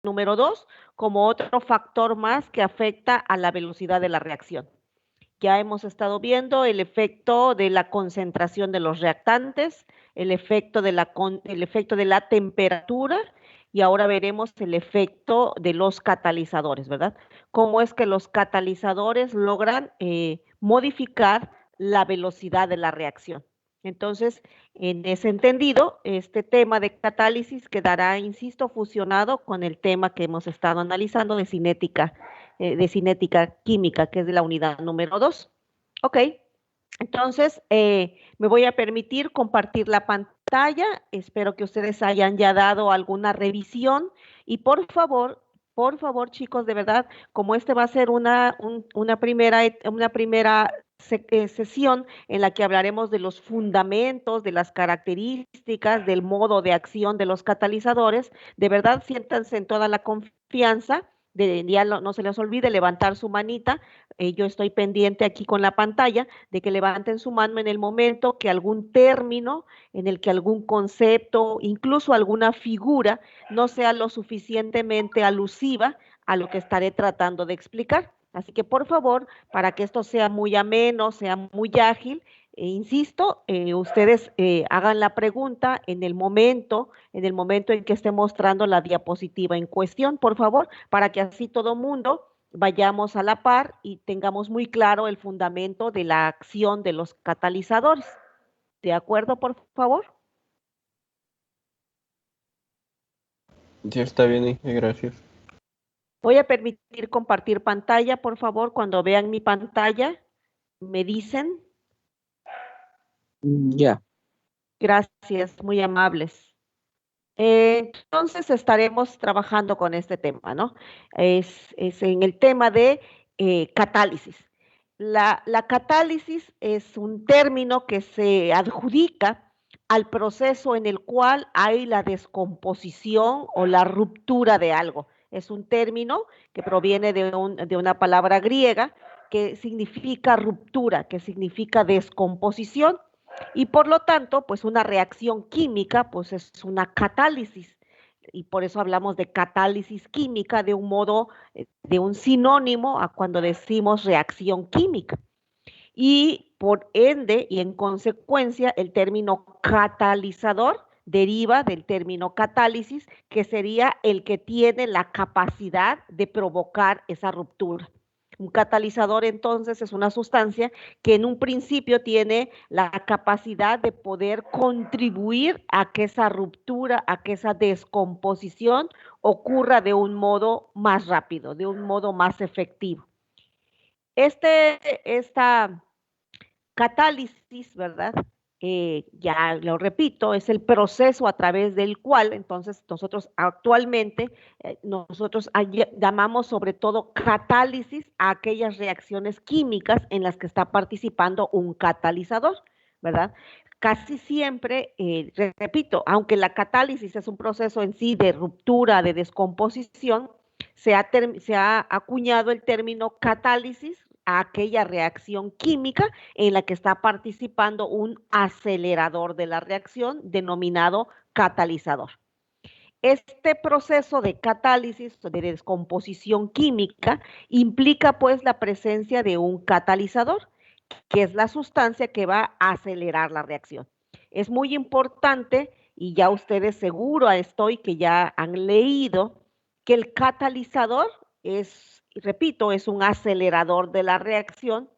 número 2 como otro factor más que afecta a la velocidad de la reacción. Ya hemos estado viendo el efecto de la concentración de los reactantes, el efecto de la temperatura y ahora veremos el efecto de los catalizadores, ¿verdad? Cómo es que los catalizadores logran modificar la velocidad de la reacción. Entonces, en ese entendido, este tema de catálisis quedará, insisto, fusionado con el tema que hemos estado analizando de cinética química, que es de la unidad número 2. Ok, entonces me voy a permitir compartir la pantalla. Espero que ustedes hayan ya dado alguna revisión y por favor, chicos, de verdad, como este va a ser una primera sesión en la que hablaremos de los fundamentos, de las características, del modo de acción de los catalizadores, de verdad siéntanse en toda la confianza. Ya no se les olvide levantar su manita. Yo estoy pendiente aquí con la pantalla de que levanten su mano en el momento que algún término, en el que algún concepto, incluso alguna figura, no sea lo suficientemente alusiva a lo que estaré tratando de explicar. Así que por favor, para que esto sea muy ameno, sea muy ágil, insisto, ustedes hagan la pregunta en el momento en que esté mostrando la diapositiva en cuestión, por favor, para que así todo mundo vayamos a la par y tengamos muy claro el fundamento de la acción de los catalizadores. ¿De acuerdo, por favor? Sí, está bien, gracias. Voy a permitir compartir pantalla, por favor. Cuando vean mi pantalla, me dicen. Ya. Gracias, muy amables. Entonces estaremos trabajando con este tema, ¿no? Es en el tema de catálisis. La catálisis es un término que se adjudica al proceso en el cual hay la descomposición o la ruptura de algo. Es un término que proviene de una palabra griega que significa ruptura, que significa descomposición. Y por lo tanto, pues una reacción química, pues es una catálisis. Y por eso hablamos de catálisis química de un modo, de un sinónimo a cuando decimos reacción química. Y por ende, y en consecuencia, el término catalizador deriva del término catálisis, que sería el que tiene la capacidad de provocar esa ruptura. Un catalizador entonces es una sustancia que en un principio tiene la capacidad de poder contribuir a que esa ruptura, a que esa descomposición ocurra de un modo más rápido, de un modo más efectivo. Esta catálisis, ¿verdad? Ya lo repito, es el proceso a través del cual entonces nosotros actualmente llamamos sobre todo catálisis a aquellas reacciones químicas en las que está participando un catalizador, ¿verdad? Casi siempre, repito, aunque la catálisis es un proceso en sí de ruptura, de descomposición, se ha acuñado el término catálisis a aquella reacción química en la que está participando un acelerador de la reacción denominado catalizador. Este proceso de catálisis, de descomposición química, implica pues la presencia de un catalizador, que es la sustancia que va a acelerar la reacción. Es muy importante, y ya ustedes seguro estoy que ya han leído, que el catalizador repito, es un acelerador de la reacción,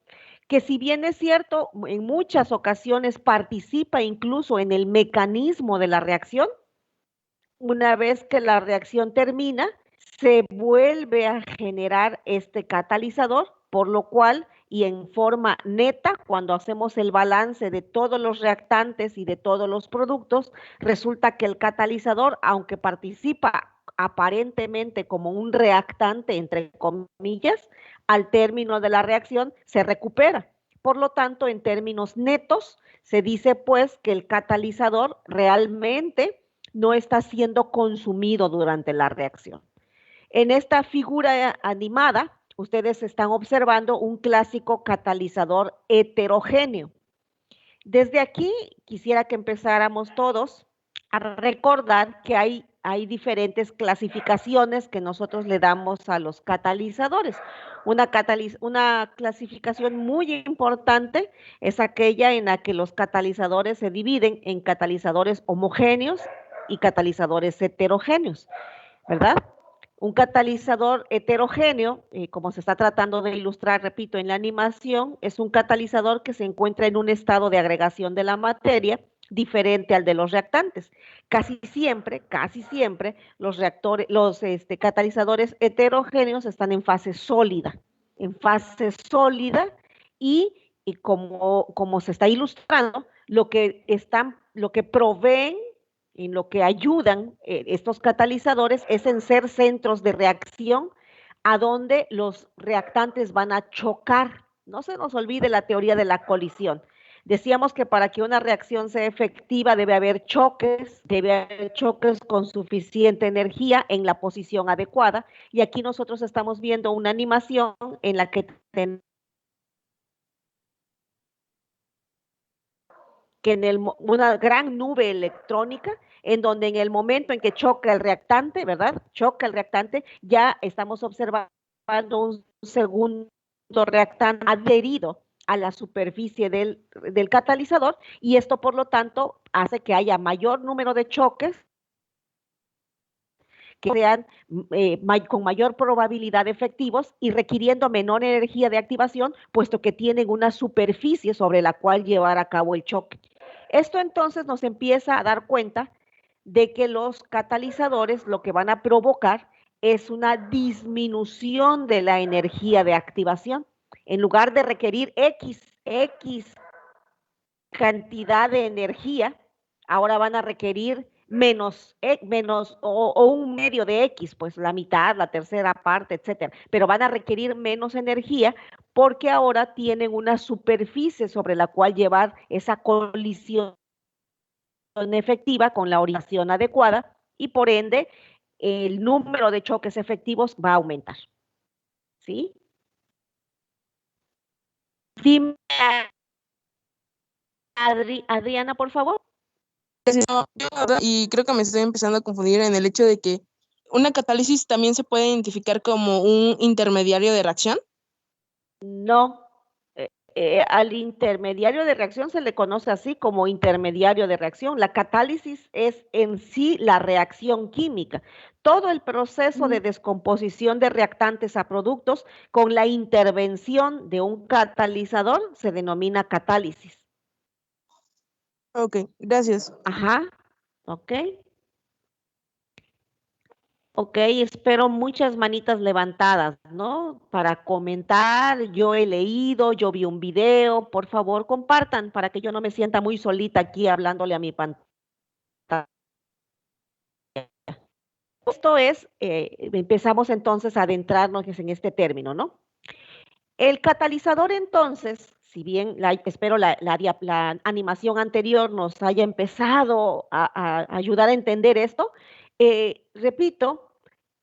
que si bien es cierto, en muchas ocasiones participa incluso en el mecanismo de la reacción, una vez que la reacción termina, se vuelve a generar este catalizador, por lo cual y en forma neta, cuando hacemos el balance de todos los reactantes y de todos los productos, resulta que el catalizador, aunque participa aparentemente como un reactante, entre comillas, al término de la reacción se recupera. Por lo tanto, en términos netos, se dice pues que el catalizador realmente no está siendo consumido durante la reacción. En esta figura animada, ustedes están observando un clásico catalizador heterogéneo. Desde aquí quisiera que empezáramos todos a recordar que hay hay diferentes clasificaciones que nosotros le damos a los catalizadores. Una clasificación muy importante es aquella en la que los catalizadores se dividen en catalizadores homogéneos y catalizadores heterogéneos, ¿verdad? Un catalizador heterogéneo, como se está tratando de ilustrar, repito, en la animación, es un catalizador que se encuentra en un estado de agregación de la materia diferente al de los reactantes. Casi siempre, los catalizadores heterogéneos están en fase sólida y como se está ilustrando, lo que proveen en lo que ayudan estos catalizadores es en ser centros de reacción a donde los reactantes van a chocar. No se nos olvide la teoría de la colisión. Decíamos que para que una reacción sea efectiva debe haber choques con suficiente energía en la posición adecuada. Y aquí nosotros estamos viendo una animación en la que tenemos que una gran nube electrónica en donde en el momento en que choca el reactante, ¿verdad? Choca el reactante, ya estamos observando un segundo reactante adherido a la superficie del catalizador y esto por lo tanto hace que haya mayor número de choques que sean con mayor probabilidad efectivos y requiriendo menor energía de activación, puesto que tienen una superficie sobre la cual llevar a cabo el choque. Esto entonces nos empieza a dar cuenta de que los catalizadores lo que van a provocar es una disminución de la energía de activación. En lugar de requerir X cantidad de energía, ahora van a requerir menos o un medio de X, pues la mitad, la tercera parte, etcétera, pero van a requerir menos energía porque ahora tienen una superficie sobre la cual llevar esa colisión efectiva con la orientación adecuada y por ende el número de choques efectivos va a aumentar. ¿Sí? Dime, Adriana, por favor. No, y creo que me estoy empezando a confundir en el hecho de que una catálisis también se puede identificar como un intermediario de reacción. No, al intermediario de reacción se le conoce así como intermediario de reacción. La catálisis es en sí la reacción química. Todo el proceso de descomposición de reactantes a productos con la intervención de un catalizador se denomina catálisis. Ok, gracias. Ajá, ok. Ok, espero muchas manitas levantadas, ¿no? Para comentar, yo he leído, yo vi un video, por favor compartan para que yo no me sienta muy solita aquí hablándole a mi pantalla. Esto es, empezamos entonces a adentrarnos en este término, ¿no? El catalizador entonces, si bien espero la animación anterior nos haya empezado a ayudar a entender esto, repito,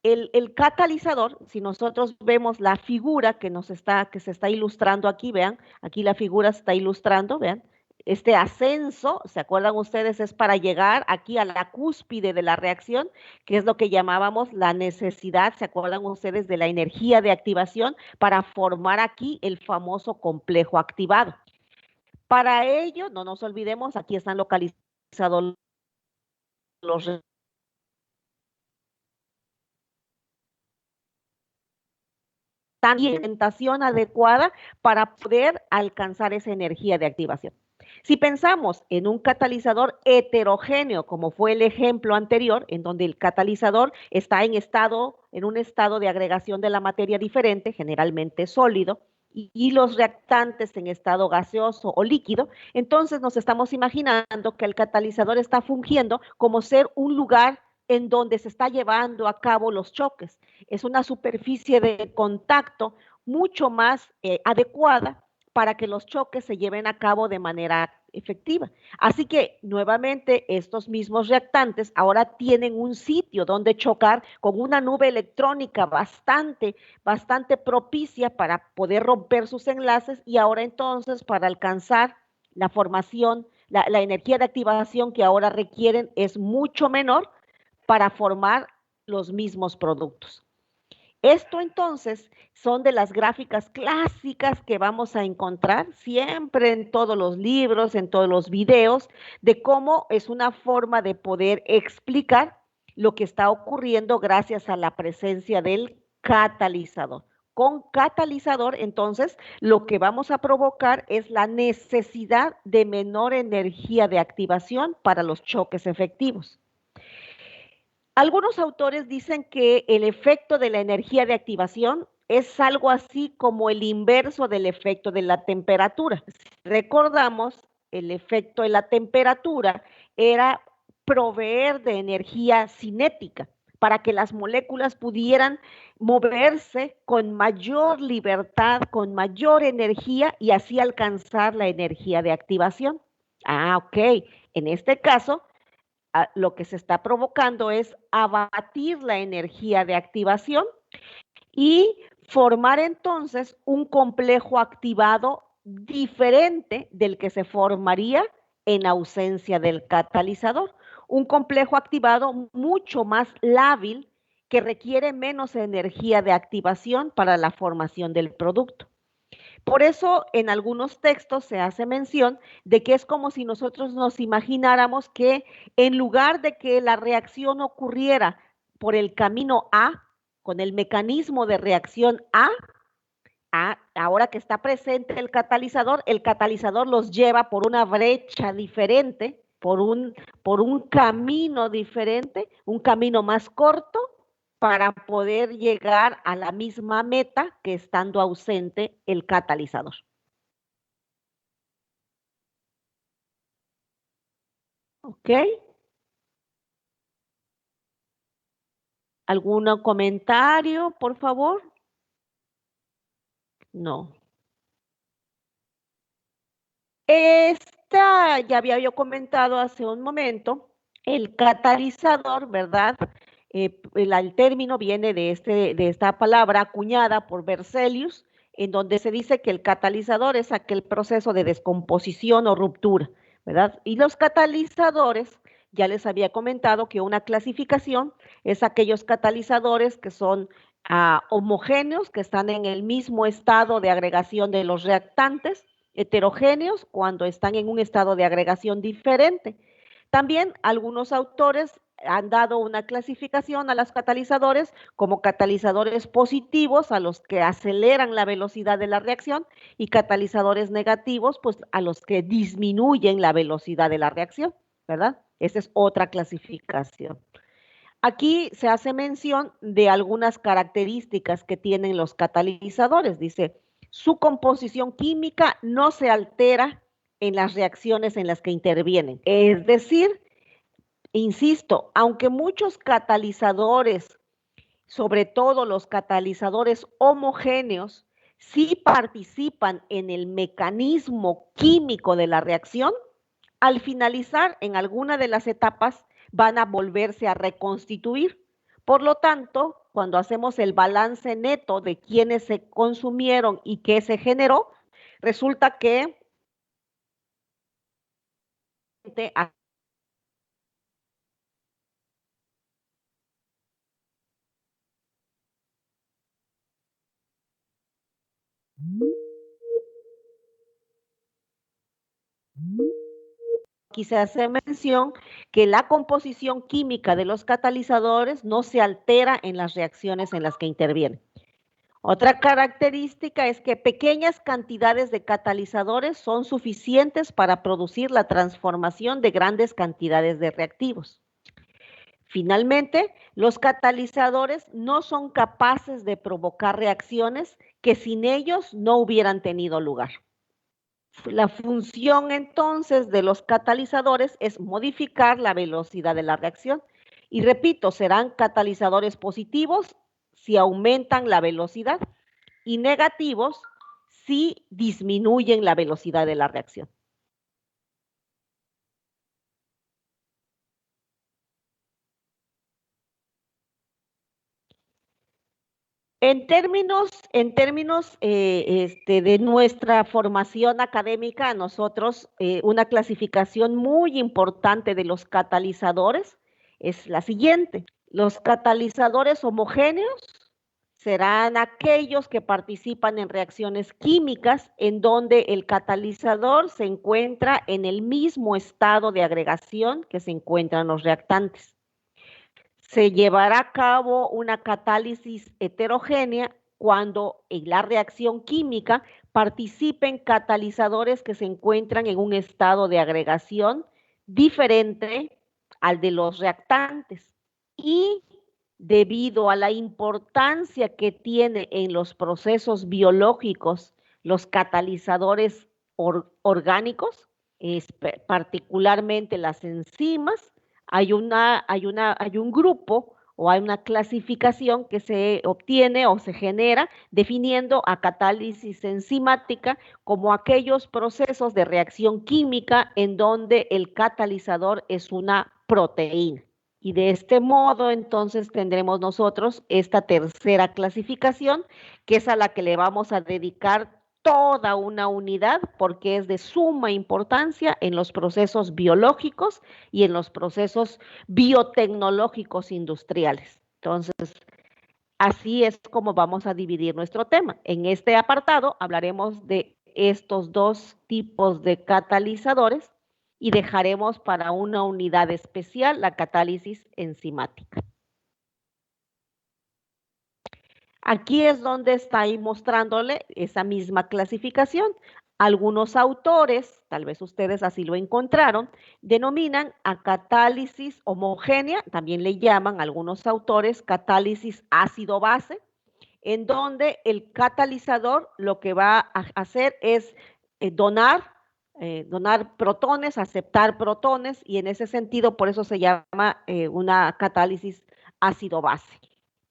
el catalizador, si nosotros vemos la figura que se está ilustrando aquí, vean, aquí la figura se está ilustrando, vean, este ascenso, ¿se acuerdan ustedes? Es para llegar aquí a la cúspide de la reacción, que es lo que llamábamos la necesidad, ¿se acuerdan ustedes de la energía de activación para formar aquí el famoso complejo activado? Para ello, no nos olvidemos, aquí están localizados los orientación adecuada para poder alcanzar esa energía de activación. Si pensamos en un catalizador heterogéneo, como fue el ejemplo anterior, en donde el catalizador está en un estado de agregación de la materia diferente, generalmente sólido, y los reactantes en estado gaseoso o líquido, entonces nos estamos imaginando que el catalizador está fungiendo como ser un lugar en donde se está llevando a cabo los choques. Es una superficie de contacto mucho más adecuada para que los choques se lleven a cabo de manera efectiva. Así que nuevamente estos mismos reactantes ahora tienen un sitio donde chocar con una nube electrónica bastante propicia para poder romper sus enlaces y ahora entonces para alcanzar la formación, la energía de activación que ahora requieren es mucho menor para formar los mismos productos. Esto entonces son de las gráficas clásicas que vamos a encontrar siempre en todos los libros, en todos los videos, de cómo es una forma de poder explicar lo que está ocurriendo gracias a la presencia del catalizador. Con catalizador, entonces, lo que vamos a provocar es la necesidad de menor energía de activación para los choques efectivos. Algunos autores dicen que el efecto de la energía de activación es algo así como el inverso del efecto de la temperatura. Si recordamos, el efecto de la temperatura era proveer de energía cinética para que las moléculas pudieran moverse con mayor libertad, con mayor energía y así alcanzar la energía de activación. Ok. En este caso, lo que se está provocando es abatir la energía de activación y formar entonces un complejo activado diferente del que se formaría en ausencia del catalizador. Un complejo activado mucho más lábil que requiere menos energía de activación para la formación del producto. Por eso en algunos textos se hace mención de que es como si nosotros nos imagináramos que en lugar de que la reacción ocurriera por el camino A, con el mecanismo de reacción A, ahora que está presente el catalizador los lleva por una brecha diferente, por un camino diferente, un camino más corto, para poder llegar a la misma meta que estando ausente el catalizador. ¿Ok? ¿Algún comentario, por favor? No. Esta ya había yo comentado hace un momento, el catalizador, ¿verdad? El término viene de esta palabra acuñada por Berzelius, en donde se dice que el catalizador es aquel proceso de descomposición o ruptura, ¿verdad? Y los catalizadores, ya les había comentado que una clasificación es aquellos catalizadores que son homogéneos, que están en el mismo estado de agregación de los reactantes, heterogéneos cuando están en un estado de agregación diferente. También algunos autores han dado una clasificación a los catalizadores como catalizadores positivos, a los que aceleran la velocidad de la reacción, y catalizadores negativos, pues a los que disminuyen la velocidad de la reacción, ¿verdad? Esa es otra clasificación. Aquí se hace mención de algunas características que tienen los catalizadores. Dice, su composición química no se altera en las reacciones en las que intervienen. Es decir, insisto, aunque muchos catalizadores, sobre todo los catalizadores homogéneos, sí participan en el mecanismo químico de la reacción, al finalizar en alguna de las etapas van a volverse a reconstituir. Por lo tanto, cuando hacemos el balance neto de quiénes se consumieron y qué se generó, resulta que aquí se hace mención que la composición química de los catalizadores no se altera en las reacciones en las que intervienen. Otra característica es que pequeñas cantidades de catalizadores son suficientes para producir la transformación de grandes cantidades de reactivos. Finalmente, los catalizadores no son capaces de provocar reacciones que sin ellos no hubieran tenido lugar. La función entonces de los catalizadores es modificar la velocidad de la reacción. Y repito, serán catalizadores positivos si aumentan la velocidad y negativos si disminuyen la velocidad de la reacción. En términos de nuestra formación académica, nosotros una clasificación muy importante de los catalizadores es la siguiente. Los catalizadores homogéneos serán aquellos que participan en reacciones químicas en donde el catalizador se encuentra en el mismo estado de agregación que se encuentran los reactantes. Se llevará a cabo una catálisis heterogénea cuando en la reacción química participen catalizadores que se encuentran en un estado de agregación diferente al de los reactantes. Y debido a la importancia que tiene en los procesos biológicos los catalizadores orgánicos, particularmente las enzimas, hay un grupo o hay una clasificación que se obtiene o se genera definiendo a catálisis enzimática como aquellos procesos de reacción química en donde el catalizador es una proteína. Y de este modo, entonces, tendremos nosotros esta tercera clasificación, que es a la que le vamos a dedicar toda una unidad, porque es de suma importancia en los procesos biológicos y en los procesos biotecnológicos industriales. Entonces, así es como vamos a dividir nuestro tema. En este apartado hablaremos de estos dos tipos de catalizadores y dejaremos para una unidad especial la catálisis enzimática. Aquí es donde está ahí mostrándole esa misma clasificación. Algunos autores, tal vez ustedes así lo encontraron, denominan a catálisis homogénea, también le llaman algunos autores catálisis ácido-base, en donde el catalizador lo que va a hacer es donar protones, aceptar protones, y en ese sentido por eso se llama una catálisis ácido-base.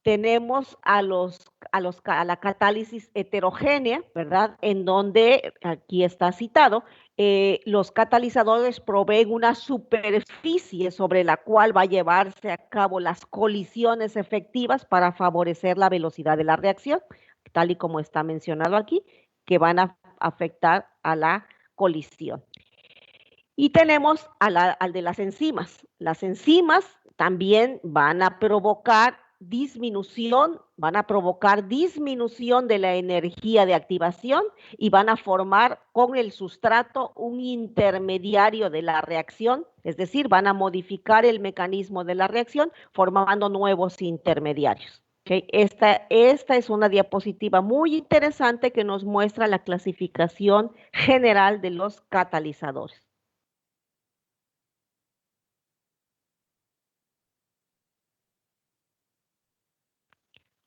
Tenemos a la catálisis heterogénea, ¿verdad? En donde, aquí está citado, los catalizadores proveen una superficie sobre la cual va a llevarse a cabo las colisiones efectivas para favorecer la velocidad de la reacción, tal y como está mencionado aquí, que van a afectar a la colisión. Y tenemos al de las enzimas. Las enzimas también van a provocar disminución de la energía de activación y van a formar con el sustrato un intermediario de la reacción, es decir, van a modificar el mecanismo de la reacción formando nuevos intermediarios. Okay. Esta es una diapositiva muy interesante que nos muestra la clasificación general de los catalizadores.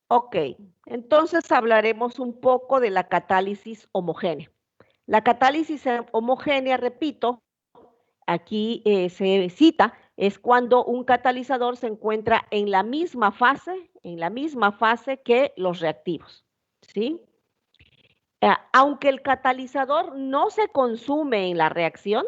Ok, entonces hablaremos un poco de la catálisis homogénea. La catálisis homogénea, repito, aquí se cita, es cuando un catalizador se encuentra en la misma fase que los reactivos, ¿sí? Aunque el catalizador no se consume en la reacción,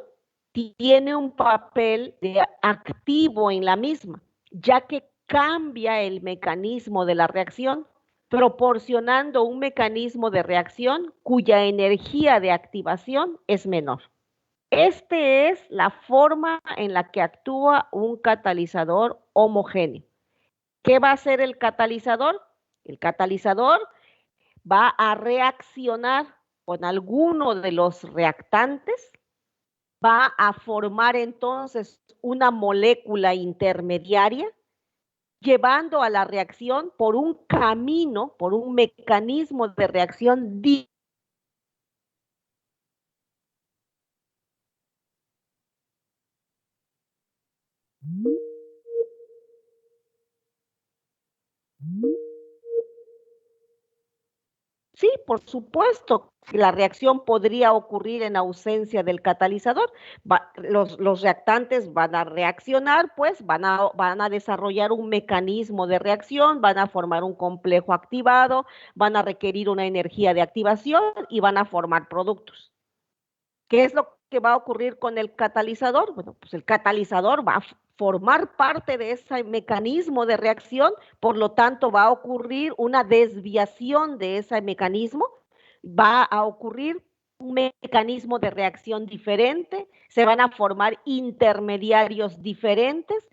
tiene un papel activo en la misma, ya que cambia el mecanismo de la reacción, proporcionando un mecanismo de reacción cuya energía de activación es menor. Esta es la forma en la que actúa un catalizador homogéneo. ¿Qué va a hacer el catalizador? El catalizador va a reaccionar con alguno de los reactantes, va a formar entonces una molécula intermediaria, llevando a la reacción por un camino, por un mecanismo de reacción Sí, por supuesto, la reacción podría ocurrir en ausencia del catalizador. Los reactantes van a reaccionar, pues van a desarrollar un mecanismo de reacción, van a formar un complejo activado, van a requerir una energía de activación y van a formar productos. ¿Qué es lo que va a ocurrir con el catalizador? Bueno, pues el catalizador va a formar parte de ese mecanismo de reacción, por lo tanto va a ocurrir una desviación de ese mecanismo, va a ocurrir un mecanismo de reacción diferente, se van a formar intermediarios diferentes,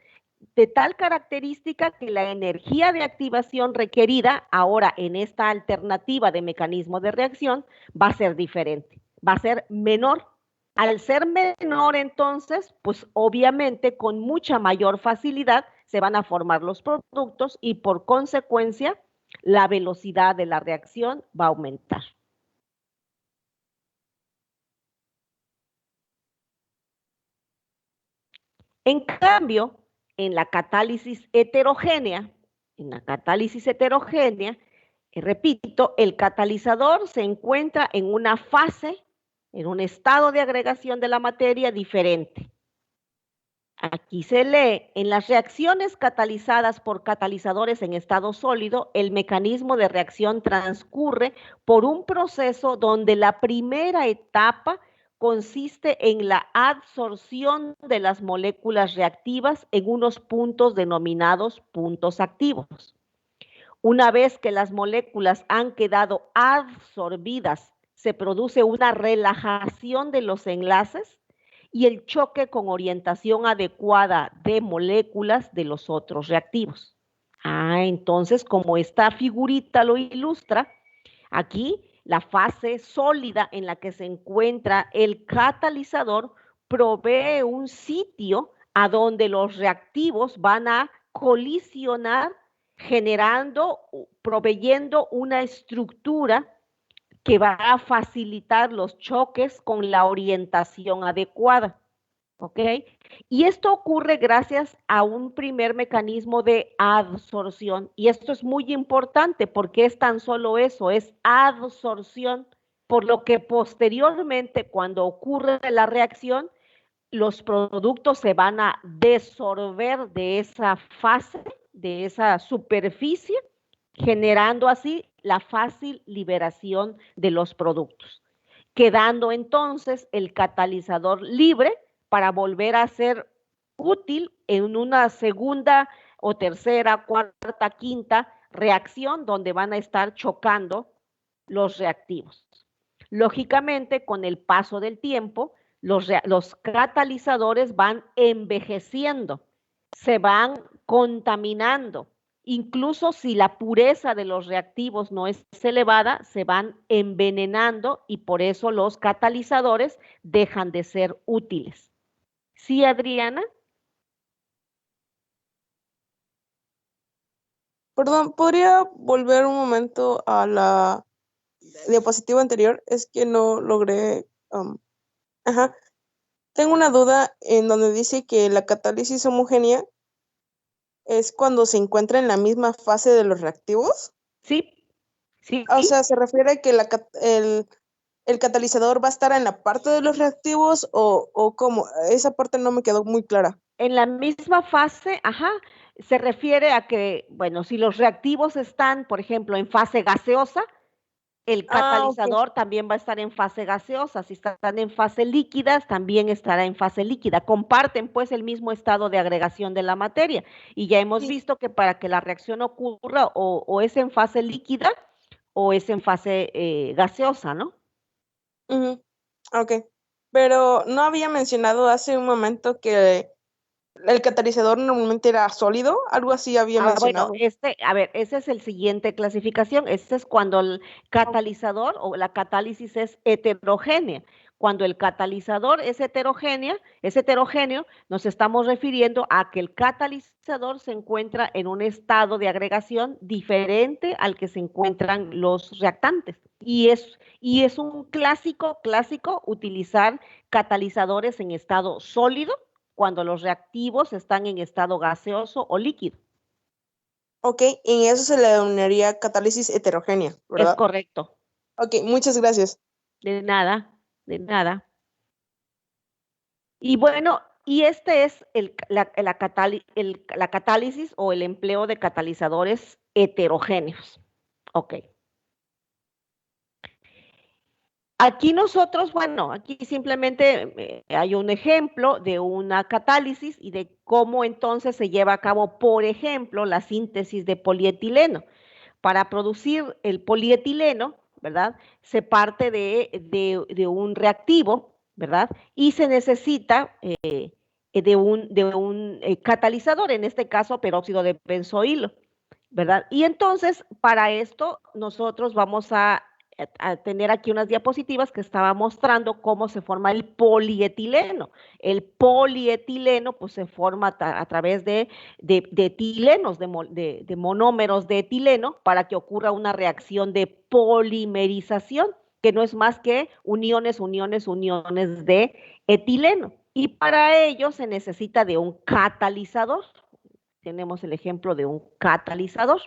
de tal característica que la energía de activación requerida ahora en esta alternativa de mecanismo de reacción va a ser diferente, va a ser menor. Al ser menor, entonces, pues obviamente con mucha mayor facilidad se van a formar los productos y por consecuencia la velocidad de la reacción va a aumentar. En cambio, en la catálisis heterogénea, repito, el catalizador se encuentra en una fase, en un estado de agregación de la materia diferente. Aquí se lee, en las reacciones catalizadas por catalizadores en estado sólido, el mecanismo de reacción transcurre por un proceso donde la primera etapa consiste en la adsorción de las moléculas reactivas en unos puntos denominados puntos activos. Una vez que las moléculas han quedado absorbidas, se produce una relajación de los enlaces y el choque con orientación adecuada de moléculas de los otros reactivos. Entonces, como esta figurita lo ilustra, aquí la fase sólida en la que se encuentra el catalizador provee un sitio a donde los reactivos van a colisionar, proveyendo una estructura que va a facilitar los choques con la orientación adecuada, ¿ok? Y esto ocurre gracias a un primer mecanismo de adsorción, y esto es muy importante porque es tan solo eso, es adsorción, por lo que posteriormente cuando ocurre la reacción, los productos se van a desorber de esa fase, de esa superficie, generando así la fácil liberación de los productos, quedando entonces el catalizador libre para volver a ser útil en una segunda o tercera, cuarta, quinta reacción donde van a estar chocando los reactivos. Lógicamente, con el paso del tiempo, los catalizadores van envejeciendo, se van contaminando. Incluso si la pureza de los reactivos no es elevada, se van envenenando y por eso los catalizadores dejan de ser útiles. ¿Sí, Adriana? Perdón, ¿podría volver un momento a la diapositiva anterior? Es que no logré. Tengo una duda en donde dice que la catálisis homogénea es cuando se encuentra en la misma fase de los reactivos. Sí, sí. O sea, ¿se refiere a que el catalizador va a estar en la parte de los reactivos o cómo? Esa parte no me quedó muy clara. En la misma fase, se refiere a que, bueno, si los reactivos están, por ejemplo, en fase gaseosa, el catalizador también va a estar en fase gaseosa. Si están en fase líquida, también estará en fase líquida. Comparten pues el mismo estado de agregación de la materia. Y ya hemos visto que para que la reacción ocurra o es en fase líquida o es en fase gaseosa, ¿no? Ok. Pero no había mencionado hace un momento que el catalizador normalmente era sólido, algo así había mencionado. Bueno, esa es el siguiente clasificación. Este es cuando el catalizador o la catálisis es heterogénea. Cuando el catalizador es heterogéneo, nos estamos refiriendo a que el catalizador se encuentra en un estado de agregación diferente al que se encuentran los reactantes. Y es un clásico utilizar catalizadores en estado sólido cuando los reactivos están en estado gaseoso o líquido. Ok, en eso se le denominaría catálisis heterogénea, ¿verdad? Es correcto. Ok, muchas gracias. De nada, de nada. Y bueno, y este es la catálisis o el empleo de catalizadores heterogéneos. Ok. Aquí nosotros, bueno, aquí simplemente hay un ejemplo de una catálisis y de cómo entonces se lleva a cabo, por ejemplo, la síntesis de polietileno. Para producir el polietileno, ¿verdad? Se parte de un reactivo, ¿verdad? Y se necesita de un catalizador, en este caso peróxido de benzoilo, ¿verdad? Y entonces, para esto, nosotros vamos a tener aquí unas diapositivas que estaba mostrando cómo se forma el polietileno. El polietileno, pues, se forma a través de etilenos, de monómeros de etileno, para que ocurra una reacción de polimerización, que no es más que uniones de etileno. Y para ello se necesita de un catalizador. Tenemos el ejemplo de un catalizador.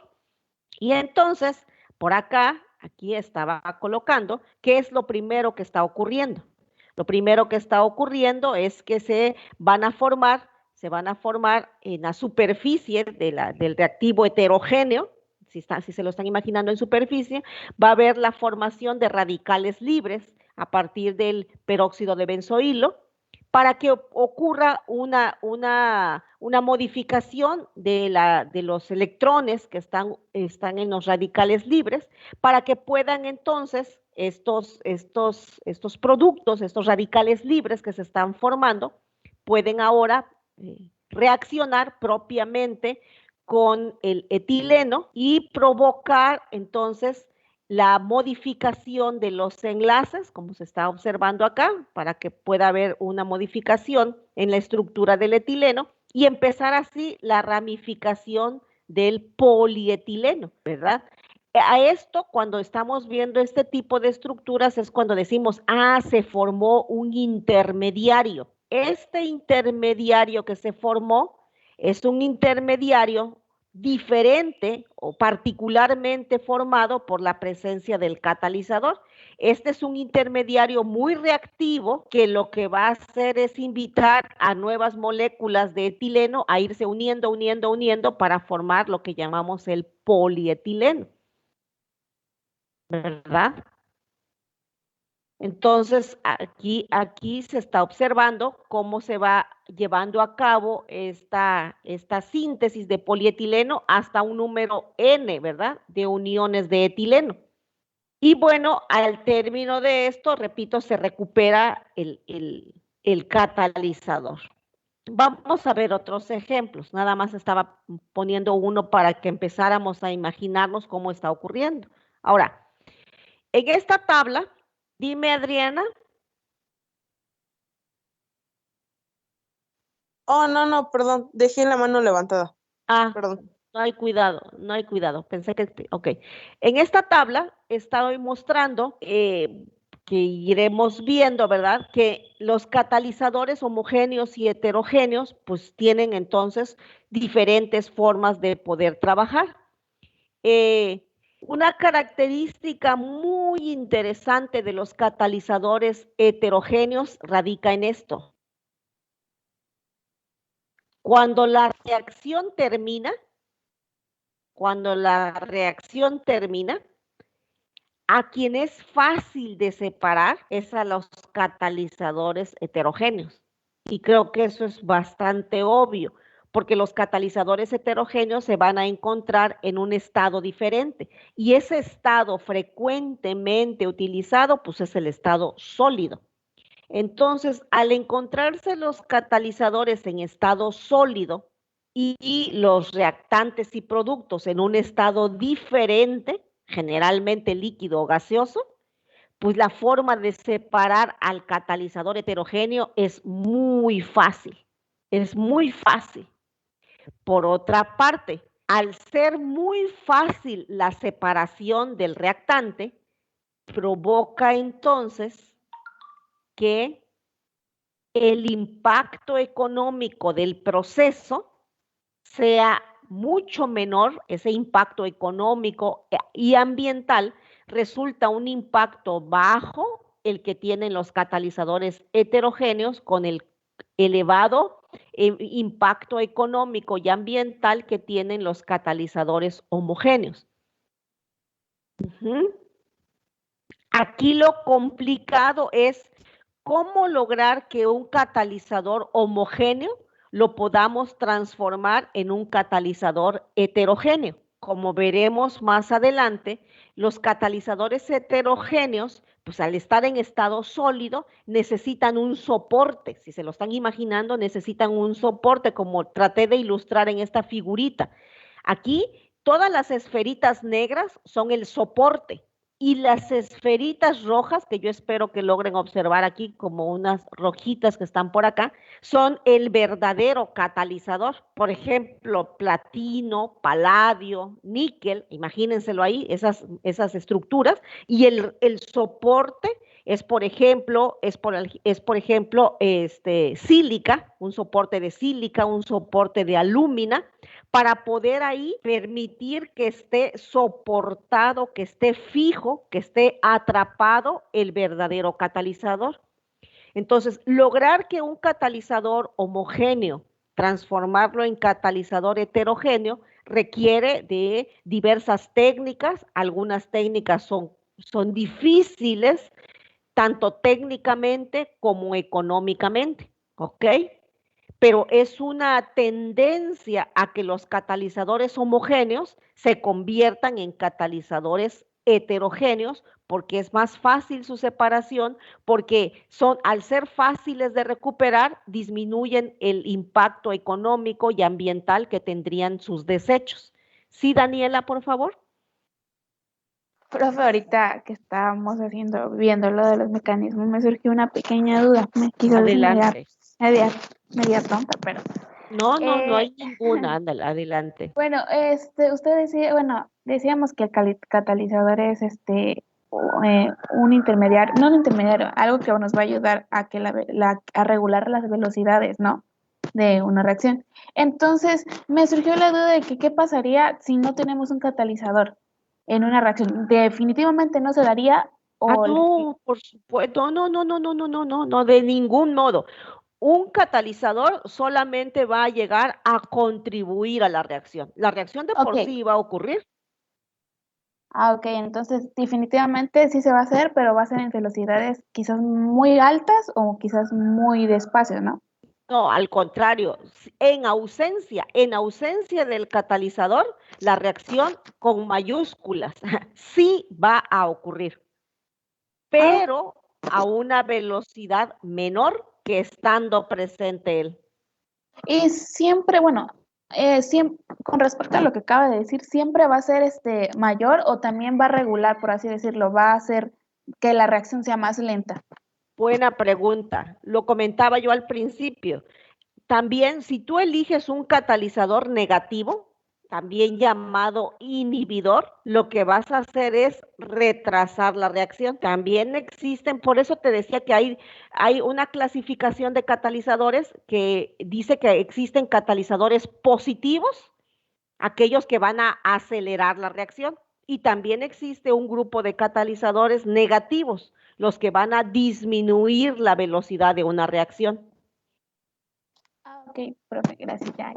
Y entonces, por acá, aquí estaba colocando, ¿qué es lo primero que está ocurriendo? Lo primero que está ocurriendo es que se van a formar en la superficie del reactivo heterogéneo, si se lo están imaginando en superficie, va a haber la formación de radicales libres a partir del peróxido de benzoilo, para que ocurra una modificación de los electrones que están en los radicales libres, para que puedan entonces estos productos, estos radicales libres que se están formando, pueden ahora reaccionar propiamente con el etileno y provocar entonces la modificación de los enlaces, como se está observando acá, para que pueda haber una modificación en la estructura del etileno y empezar así la ramificación del polietileno, ¿verdad? A esto, cuando estamos viendo este tipo de estructuras, es cuando decimos, se formó un intermediario. Este intermediario que se formó es un intermediario diferente o particularmente formado por la presencia del catalizador. Este es un intermediario muy reactivo que lo que va a hacer es invitar a nuevas moléculas de etileno a irse uniendo para formar lo que llamamos el polietileno, ¿verdad? Entonces, aquí se está observando cómo se va llevando a cabo esta síntesis de polietileno hasta un número N, ¿verdad? De uniones de etileno. Y bueno, al término de esto, repito, se recupera el catalizador. Vamos a ver otros ejemplos. Nada más estaba poniendo uno para que empezáramos a imaginarnos cómo está ocurriendo. Ahora, en esta tabla, dime, Adriana. Oh, no, perdón, dejé la mano levantada. Perdón. No hay cuidado. Pensé que, ok. En esta tabla estoy mostrando que iremos viendo, ¿verdad? Que los catalizadores homogéneos y heterogéneos, pues tienen entonces diferentes formas de poder trabajar. Una característica muy interesante de los catalizadores heterogéneos radica en esto. Cuando la reacción termina, a quien es fácil de separar es a los catalizadores heterogéneos. Y creo que eso es bastante obvio, porque los catalizadores heterogéneos se van a encontrar en un estado diferente. Y ese estado frecuentemente utilizado, pues es el estado sólido. Entonces, al encontrarse los catalizadores en estado sólido y los reactantes y productos en un estado diferente, generalmente líquido o gaseoso, pues la forma de separar al catalizador heterogéneo es muy fácil. Es muy fácil. Por otra parte, al ser muy fácil la separación del reactante, provoca entonces que el impacto económico del proceso sea mucho menor. Ese impacto económico y ambiental resulta un impacto bajo el que tienen los catalizadores heterogéneos con el elevado impacto económico y ambiental que tienen los catalizadores homogéneos. Aquí lo complicado es cómo lograr que un catalizador homogéneo lo podamos transformar en un catalizador heterogéneo. como veremos más adelante, los catalizadores heterogéneos, pues al estar en estado sólido, necesitan un soporte. Si se lo están imaginando, necesitan un soporte, como traté de ilustrar en esta figurita. Aquí, todas las esferitas negras son el soporte. Y las esferitas rojas, que yo espero que logren observar aquí como unas rojitas que están por acá, son el verdadero catalizador. Por ejemplo, platino, paladio, níquel, imagínenselo ahí, esas estructuras. Y el soporte es, por ejemplo, sílica, un soporte de sílica, un soporte de alúmina, para poder ahí permitir que esté soportado, que esté fijo, que esté atrapado el verdadero catalizador. Entonces, lograr que un catalizador homogéneo, transformarlo en catalizador heterogéneo, requiere de diversas técnicas. Algunas técnicas son difíciles, tanto técnicamente como económicamente, ¿ok? Pero es una tendencia a que los catalizadores homogéneos se conviertan en catalizadores heterogéneos, porque es más fácil su separación, porque al ser fáciles de recuperar, disminuyen el impacto económico y ambiental que tendrían sus desechos. Sí, Daniela, por favor. Profe, ahorita que estábamos viendo lo de los mecanismos, me surgió una pequeña duda. Me quiso Adelante. media tonta, pero. No hay ninguna, ándale, adelante. Bueno, usted decía, decíamos que el catalizador es un intermediario, no un intermediario, algo que nos va a ayudar a que a regular las velocidades, ¿no? De una reacción. Entonces, me surgió la duda de que qué pasaría si no tenemos un catalizador en una reacción. Definitivamente no se daría. No, por supuesto, no, de ningún modo. Un catalizador solamente va a llegar a contribuir a la reacción. La reacción de por sí va a ocurrir. Ok, entonces definitivamente sí se va a hacer, pero va a ser en velocidades quizás muy altas o quizás muy despacio, ¿no? No, al contrario, en ausencia del catalizador, la reacción con mayúsculas sí va a ocurrir, pero a una velocidad menor que estando presente él. Y siempre, con respecto a lo que acaba de decir, ¿siempre va a ser mayor o también va a regular, por así decirlo, va a hacer que la reacción sea más lenta? Buena pregunta. Lo comentaba yo al principio. También, si tú eliges un catalizador negativo, también llamado inhibidor, lo que vas a hacer es retrasar la reacción. También existen, por eso te decía que hay una clasificación de catalizadores que dice que existen catalizadores positivos, aquellos que van a acelerar la reacción, y también existe un grupo de catalizadores negativos, los que van a disminuir la velocidad de una reacción. Ok, profe, gracias. Ya.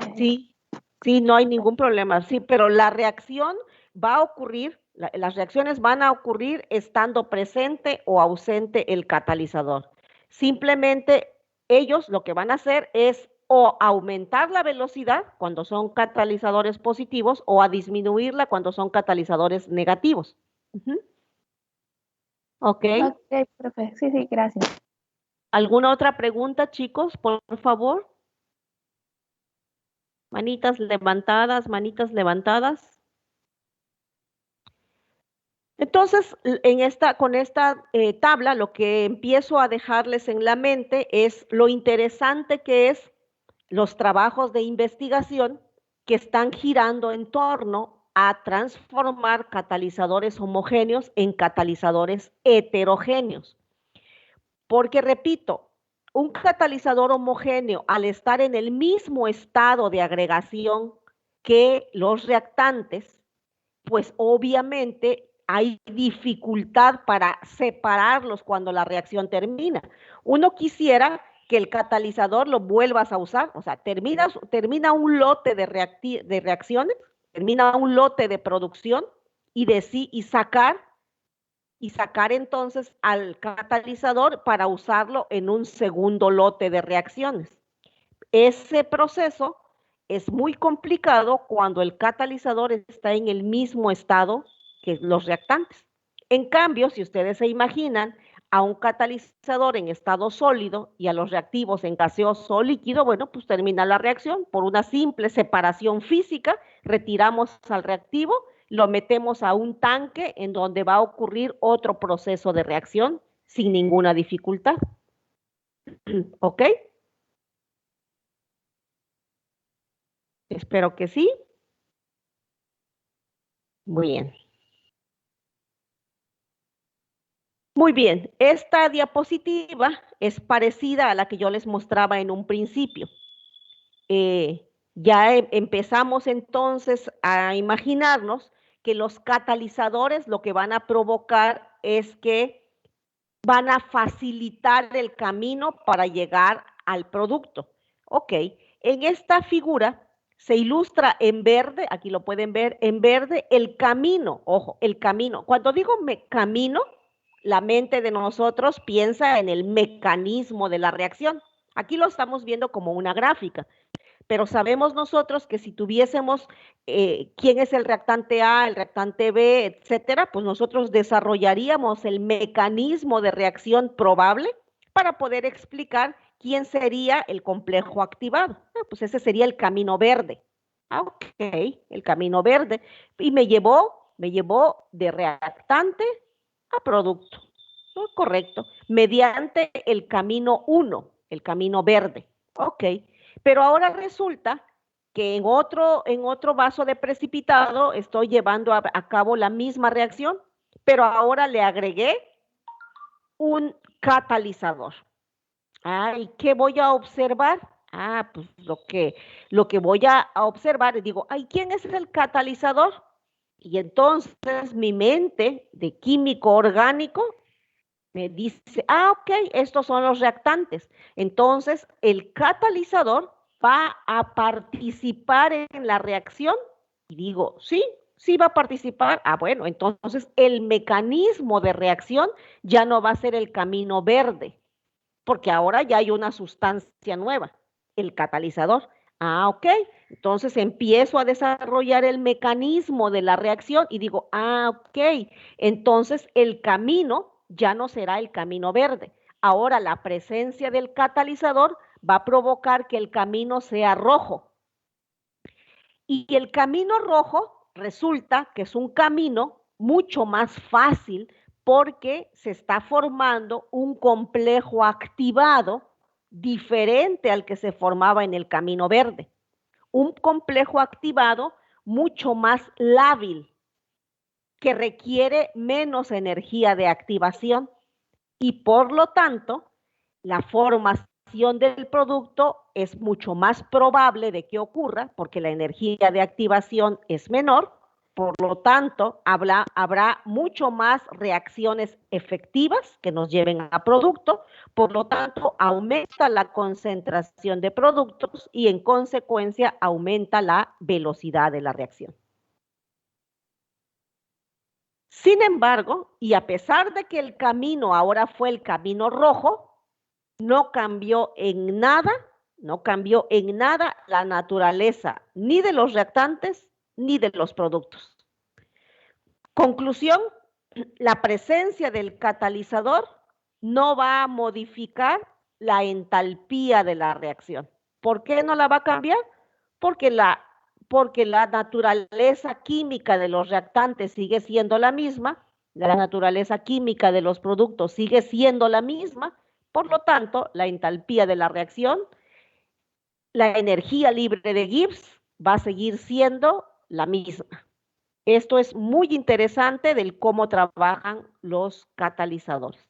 Sí, no hay ningún problema, sí, pero la reacción va a ocurrir, las reacciones van a ocurrir estando presente o ausente el catalizador. Simplemente ellos lo que van a hacer es o aumentar la velocidad cuando son catalizadores positivos o a disminuirla cuando son catalizadores negativos. ¿Ok? Ok, profe, sí, gracias. ¿Alguna otra pregunta, chicos, por favor? Manitas levantadas, manitas levantadas. Entonces, con esta tabla, lo que empiezo a dejarles en la mente es lo interesante que es los trabajos de investigación que están girando en torno a transformar catalizadores homogéneos en catalizadores heterogéneos. Porque, repito, un catalizador homogéneo, al estar en el mismo estado de agregación que los reactantes, pues obviamente hay dificultad para separarlos cuando la reacción termina. Uno quisiera que el catalizador lo vuelvas a usar, o sea, termina un lote de reacciones, termina un lote de producción y sacar entonces al catalizador para usarlo en un segundo lote de reacciones. Ese proceso es muy complicado cuando el catalizador está en el mismo estado que los reactantes. En cambio, si ustedes se imaginan a un catalizador en estado sólido y a los reactivos en gaseoso o líquido, bueno, pues termina la reacción por una simple separación física, retiramos al reactivo, lo metemos a un tanque en donde va a ocurrir otro proceso de reacción sin ninguna dificultad. ¿Ok? Espero que sí. Muy bien. Muy bien, esta diapositiva es parecida a la que yo les mostraba en un principio. Ya empezamos entonces a imaginarnos que los catalizadores lo que van a provocar es que van a facilitar el camino para llegar al producto. Ok, en esta figura se ilustra en verde, aquí lo pueden ver, en verde el camino, ojo, el camino. Cuando digo camino, la mente de nosotros piensa en el mecanismo de la reacción. Aquí lo estamos viendo como una gráfica, pero sabemos nosotros que si tuviésemos quién es el reactante A, el reactante B, etcétera, pues nosotros desarrollaríamos el mecanismo de reacción probable para poder explicar quién sería el complejo activado. Pues ese sería el camino verde. Ok, el camino verde. Y me llevó de reactante a producto. ¿No? Correcto. Mediante el camino 1, el camino verde. Ok. Pero ahora resulta que en otro vaso de precipitado estoy llevando a cabo la misma reacción, pero ahora le agregué un catalizador. ¿Y qué voy a observar? Pues lo que voy a observar, digo, ¿quién es el catalizador? Y entonces mi mente de químico orgánico me dice, ok, estos son los reactantes. Entonces, el catalizador va a participar en la reacción. Y digo, sí va a participar. Bueno, entonces el mecanismo de reacción ya no va a ser el camino verde, porque ahora ya hay una sustancia nueva, el catalizador. Ok, entonces empiezo a desarrollar el mecanismo de la reacción y digo, ok, entonces el camino ya no será el camino verde. Ahora la presencia del catalizador va a provocar que el camino sea rojo. Y el camino rojo resulta que es un camino mucho más fácil porque se está formando un complejo activado diferente al que se formaba en el camino verde. Un complejo activado mucho más lábil, que requiere menos energía de activación y por lo tanto la formación del producto es mucho más probable de que ocurra porque la energía de activación es menor, por lo tanto habrá mucho más reacciones efectivas que nos lleven a producto, por lo tanto aumenta la concentración de productos y en consecuencia aumenta la velocidad de la reacción. Sin embargo, y a pesar de que el camino ahora fue el camino rojo, no cambió en nada la naturaleza ni de los reactantes ni de los productos. Conclusión, la presencia del catalizador no va a modificar la entalpía de la reacción. ¿Por qué no la va a cambiar? Porque la naturaleza química de los reactantes sigue siendo la misma, la naturaleza química de los productos sigue siendo la misma, por lo tanto, la entalpía de la reacción, la energía libre de Gibbs va a seguir siendo la misma. Esto es muy interesante del cómo trabajan los catalizadores.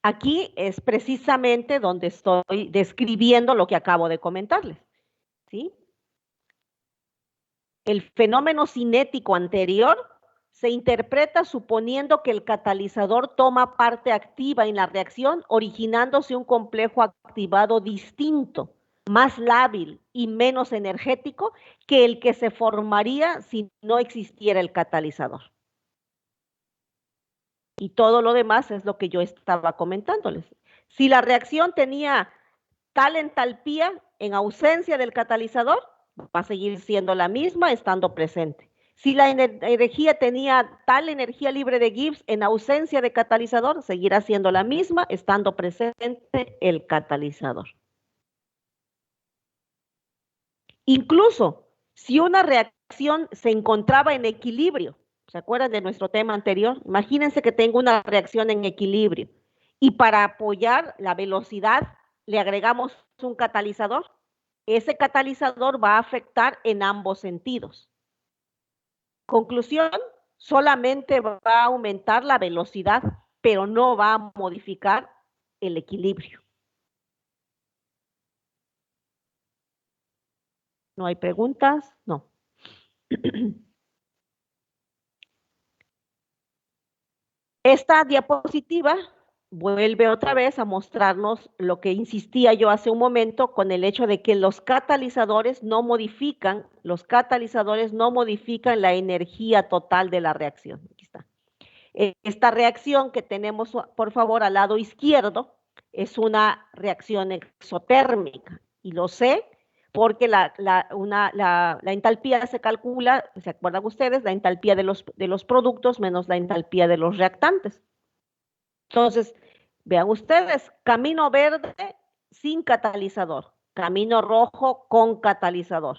Aquí es precisamente donde estoy describiendo lo que acabo de comentarles, ¿sí? El fenómeno cinético anterior se interpreta suponiendo que el catalizador toma parte activa en la reacción, originándose un complejo activado distinto, más lábil y menos energético que el que se formaría si no existiera el catalizador. Y todo lo demás es lo que yo estaba comentándoles. Si la reacción tenía tal entalpía en ausencia del catalizador, va a seguir siendo la misma estando presente. Si la energía tenía tal energía libre de Gibbs en ausencia de catalizador, seguirá siendo la misma estando presente el catalizador. Incluso si una reacción se encontraba en equilibrio, ¿se acuerdan de nuestro tema anterior? Imagínense que tengo una reacción en equilibrio y para apoyar la velocidad le agregamos un catalizador. Ese catalizador va a afectar en ambos sentidos. Conclusión, solamente va a aumentar la velocidad, pero no va a modificar el equilibrio. ¿No hay preguntas? No. Esta diapositiva vuelve otra vez a mostrarnos lo que insistía yo hace un momento con el hecho de que los catalizadores no modifican la energía total de la reacción. Aquí está. Esta reacción que tenemos, por favor, al lado izquierdo, es una reacción exotérmica. Y lo sé porque la entalpía se calcula, ¿se acuerdan ustedes? La entalpía de los productos menos la entalpía de los reactantes. Entonces, vean ustedes, camino verde sin catalizador, camino rojo con catalizador.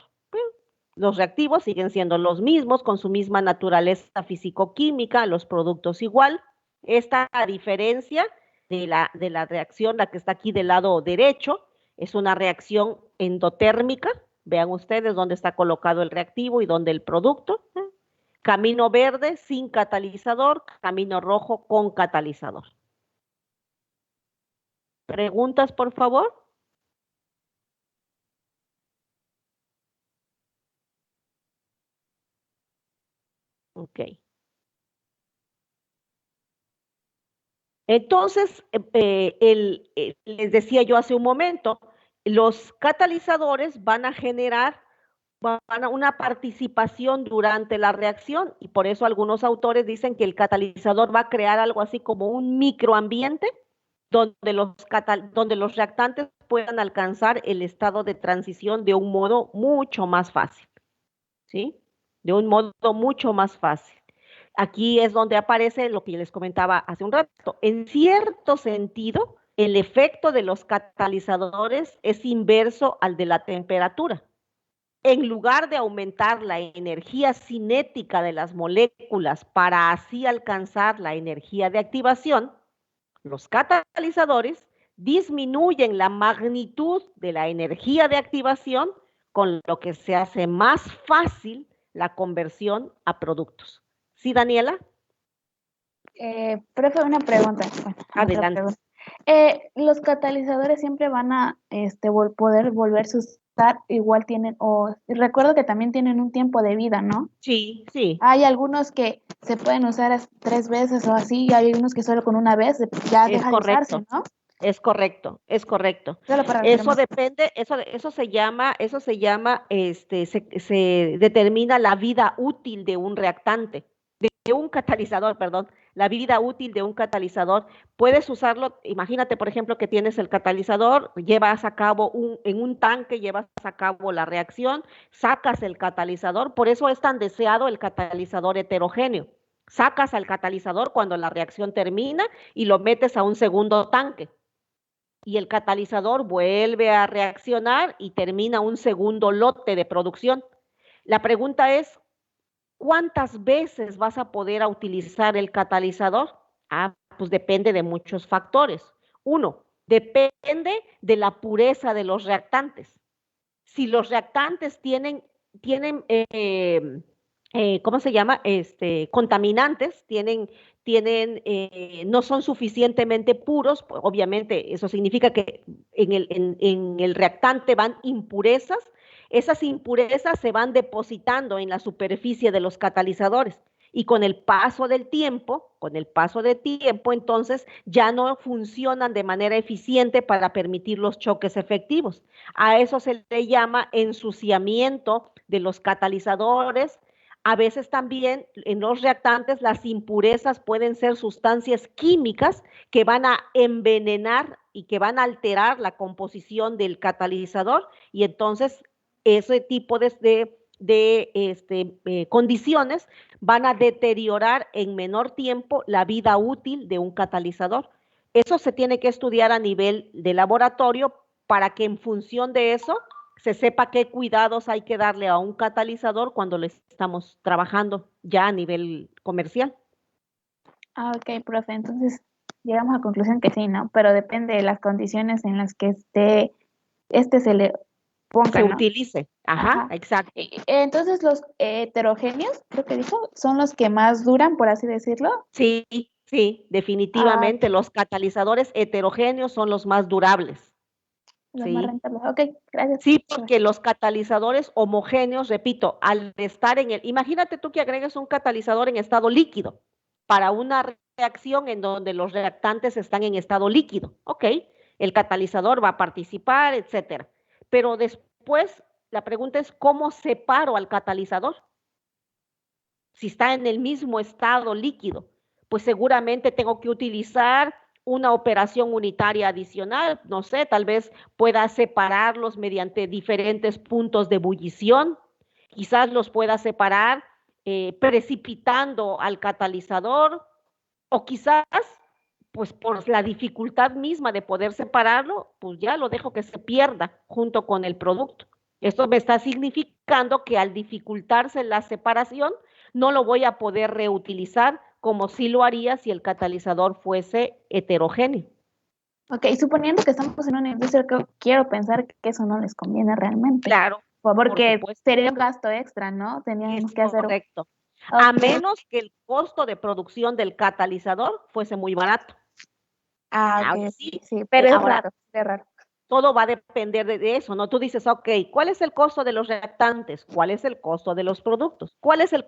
Los reactivos siguen siendo los mismos, con su misma naturaleza físico-química, los productos igual. Esta diferencia de la reacción, la que está aquí del lado derecho, es una reacción endotérmica. Vean ustedes dónde está colocado el reactivo y dónde el producto. Camino verde sin catalizador, camino rojo con catalizador. ¿Preguntas, por favor? Ok. Entonces, les decía yo hace un momento, los catalizadores van a generar una participación durante la reacción y por eso algunos autores dicen que el catalizador va a crear algo así como un microambiente donde los reactantes puedan alcanzar el estado de transición de un modo mucho más fácil, ¿sí? De un modo mucho más fácil. Aquí es donde aparece lo que les comentaba hace un rato. En cierto sentido, el efecto de los catalizadores es inverso al de la temperatura. En lugar de aumentar la energía cinética de las moléculas para así alcanzar la energía de activación, los catalizadores disminuyen la magnitud de la energía de activación, con lo que se hace más fácil la conversión a productos. ¿Sí, Daniela? Profe, una pregunta. Bueno, adelante. Otra pregunta. ¿Los catalizadores siempre van a poder volverse a usar? Igual tienen, recuerdo que también tienen un tiempo de vida, ¿no? Sí, sí. Hay algunos que se pueden usar 3 veces o así, y hay unos que solo con una vez ya deja de usarse, ¿no? Es correcto, es correcto. Eso depende, eso se llama, se determina la vida útil de un reactante, de un catalizador, perdón, la vida útil de un catalizador. Puedes usarlo, imagínate, por ejemplo, que tienes el catalizador, llevas a cabo en un tanque, llevas a cabo la reacción, sacas el catalizador, por eso es tan deseado el catalizador heterogéneo. Sacas al catalizador cuando la reacción termina y lo metes a un segundo tanque. Y el catalizador vuelve a reaccionar y termina un segundo lote de producción. La pregunta es, ¿cuántas veces vas a poder utilizar el catalizador? Pues depende de muchos factores. Uno, depende de la pureza de los reactantes. Si los reactantes tienen ¿cómo se llama? Contaminantes, no son suficientemente puros, pues, obviamente eso significa que en el reactante van impurezas, esas impurezas se van depositando en la superficie de los catalizadores y con el paso del tiempo, entonces ya no funcionan de manera eficiente para permitir los choques efectivos. A eso se le llama ensuciamiento de los catalizadores, A veces también en los reactantes las impurezas pueden ser sustancias químicas que van a envenenar y que van a alterar la composición del catalizador, y entonces ese tipo de condiciones van a deteriorar en menor tiempo la vida útil de un catalizador. Eso se tiene que estudiar a nivel de laboratorio para que en función de eso se sepa qué cuidados hay que darle a un catalizador cuando le estamos trabajando ya a nivel comercial. Ah, ok, profe. Entonces llegamos a la conclusión que sí, ¿no? Pero depende de las condiciones en las que se le ponga, Se ¿no? utilice. Ajá, Ajá. exacto. Entonces los heterogéneos, creo que dijo, son los que más duran, por así decirlo. Sí, sí, definitivamente los catalizadores heterogéneos son los más durables. Los más Sí. rentables. Ok, gracias. Sí, porque los catalizadores homogéneos, repito, al estar imagínate tú que agregues un catalizador en estado líquido para una reacción en donde los reactantes están en estado líquido. Ok, el catalizador va a participar, etcétera. Pero después, la pregunta es, ¿cómo separo al catalizador? Si está en el mismo estado líquido, pues seguramente tengo que utilizar una operación unitaria adicional, no sé, tal vez pueda separarlos mediante diferentes puntos de ebullición, quizás los pueda separar precipitando al catalizador, o quizás, pues por la dificultad misma de poder separarlo, pues ya lo dejo que se pierda junto con el producto. Esto me está significando que al dificultarse la separación, no lo voy a poder reutilizar como sí lo haría si el catalizador fuese heterogéneo. Ok, suponiendo que estamos en una industria, quiero pensar que eso no les conviene realmente. Claro, Porque por sería un gasto extra, ¿no? Teníamos es que hacer. correcto. A Ok. menos que el costo de producción del catalizador fuese muy barato. Ah, ok, Sí, sí, pero ahora, es raro. todo va a depender de eso, ¿no? Tú dices, ok, ¿cuál es el costo de los reactantes? ¿Cuál es el costo de los productos?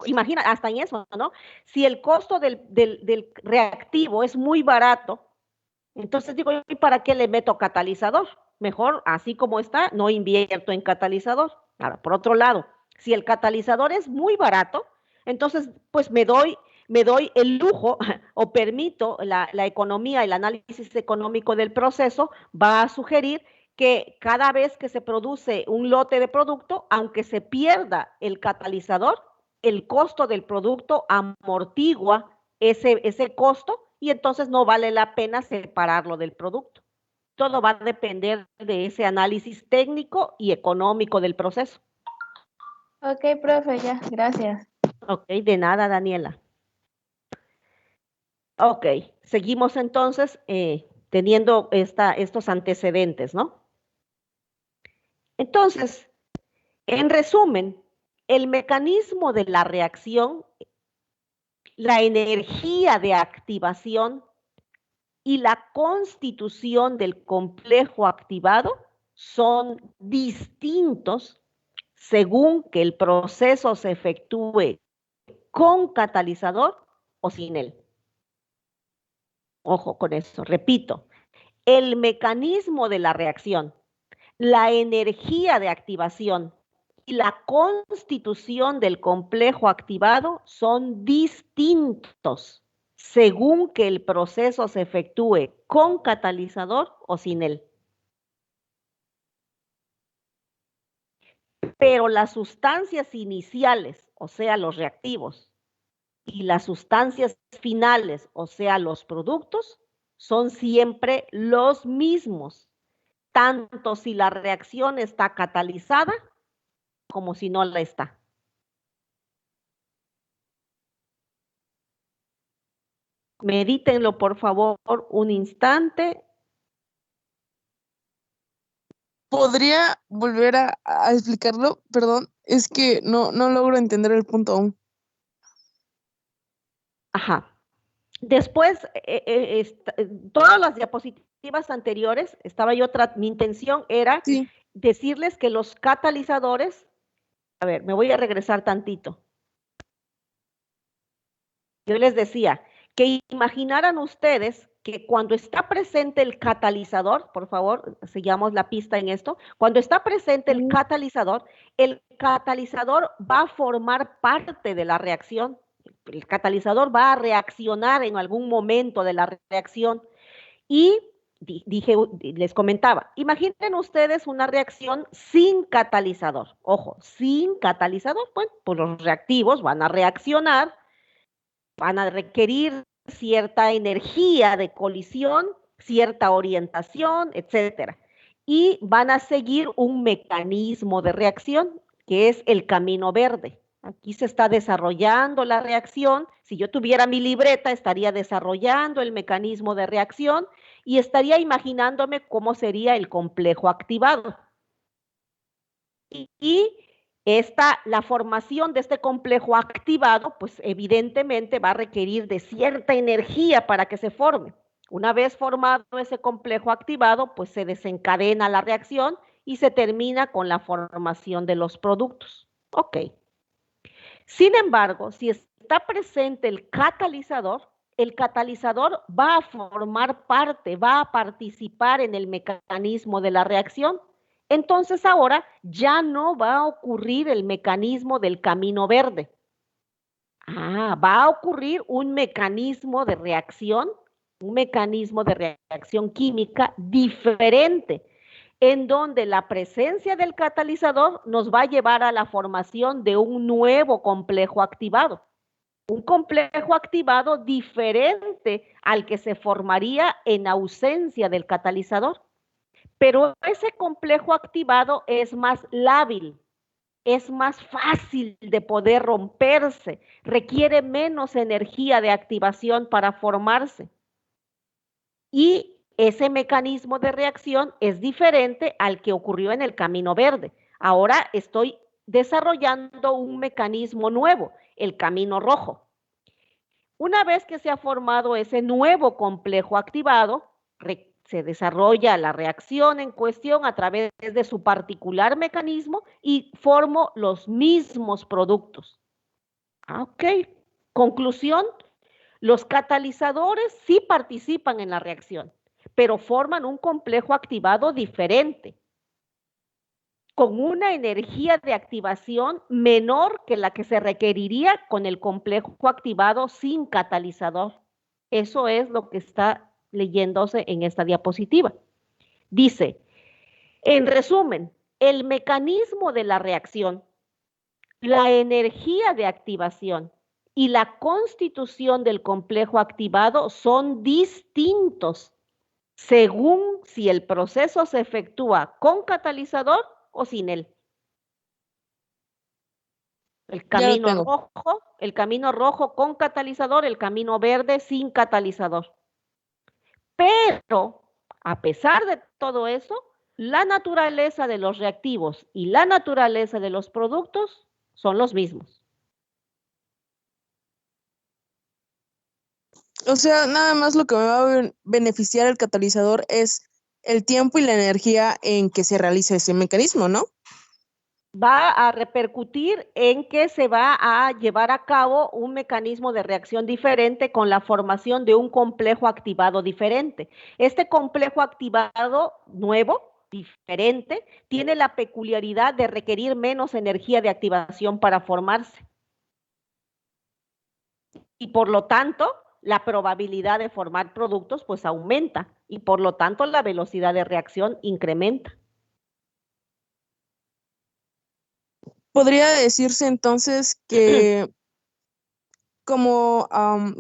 Imagina, hasta en eso, ¿no? Si el costo del reactivo es muy barato, entonces digo, ¿y para qué le meto catalizador? Mejor, así como está, no invierto en catalizador. Ahora, por otro lado, si el catalizador es muy barato, entonces, pues me doy el lujo o permito la economía, el análisis económico del proceso va a sugerir que cada vez que se produce un lote de producto, aunque se pierda el catalizador, el costo del producto amortigua ese costo, y entonces no vale la pena separarlo del producto. Todo va a depender de ese análisis técnico y económico del proceso. Ok, profe, ya, gracias. Ok, de nada, Daniela. Ok, seguimos entonces teniendo estos antecedentes, ¿no? Entonces, en resumen, el mecanismo de la reacción, la energía de activación y la constitución del complejo activado son distintos según que el proceso se efectúe con catalizador o sin él. Ojo con eso, repito, el mecanismo de la reacción, la energía de activación y la constitución del complejo activado son distintos según que el proceso se efectúe con catalizador o sin él. Pero las sustancias iniciales, o sea, los reactivos, y las sustancias finales, o sea, los productos, son siempre los mismos, tanto si la reacción está catalizada como si no la está. Medítenlo, por favor, un instante. ¿Podría volver a explicarlo? Perdón, es que no logro entender el punto aún. Ajá. Después, todas las diapositivas anteriores, mi intención era Sí, decirles que los catalizadores, a ver, me voy a regresar tantito. Yo les decía que imaginaran ustedes que cuando está presente el catalizador, por favor, sigamos la pista en esto, cuando está presente el catalizador va a formar parte de la reacción. El catalizador va a reaccionar en algún momento de la reacción y les comentaba, imaginen ustedes una reacción sin catalizador. Ojo, sin catalizador, bueno, pues los reactivos van a reaccionar, van a requerir cierta energía de colisión, cierta orientación, etcétera. Y van a seguir un mecanismo de reacción, que es el camino verde. Aquí se está desarrollando la reacción. Si yo tuviera mi libreta, estaría desarrollando el mecanismo de reacción y estaría imaginándome cómo sería el complejo activado. Y la formación de este complejo activado, pues evidentemente va a requerir de cierta energía para que se forme. Una vez formado ese complejo activado, pues se desencadena la reacción y se termina con la formación de los productos. Ok. Sin embargo, si está presente el catalizador va a formar parte, va a participar en el mecanismo de la reacción. Entonces ahora ya no va a ocurrir el mecanismo del camino verde. Va a ocurrir un mecanismo de reacción química diferente, en donde la presencia del catalizador nos va a llevar a la formación de un nuevo complejo activado. Un complejo activado diferente al que se formaría en ausencia del catalizador. Pero ese complejo activado es más lábil, es más fácil de poder romperse, requiere menos energía de activación para formarse. Y ese mecanismo de reacción es diferente al que ocurrió en el camino verde. Ahora estoy desarrollando un mecanismo nuevo, el camino rojo. Una vez que se ha formado ese nuevo complejo activado, se desarrolla la reacción en cuestión a través de su particular mecanismo y formo los mismos productos. Ok. Conclusión, los catalizadores sí participan en la reacción, pero forman un complejo activado diferente, con una energía de activación menor que la que se requeriría con el complejo activado sin catalizador. Eso es lo que está leyéndose en esta diapositiva. Dice, en resumen, el mecanismo de la reacción, la energía de activación y la constitución del complejo activado son distintos según si el proceso se efectúa con catalizador o sin él. El camino rojo con catalizador, el camino verde sin catalizador. Pero, a pesar de todo eso, la naturaleza de los reactivos y la naturaleza de los productos son los mismos. O sea, nada más lo que me va a beneficiar el catalizador es el tiempo y la energía en que se realiza ese mecanismo, ¿no? Va a repercutir en que se va a llevar a cabo un mecanismo de reacción diferente con la formación de un complejo activado diferente. Este complejo activado nuevo, diferente, tiene la peculiaridad de requerir menos energía de activación para formarse. Y por lo tanto, la probabilidad de formar productos pues aumenta y por lo tanto la velocidad de reacción incrementa. Podría decirse entonces que como,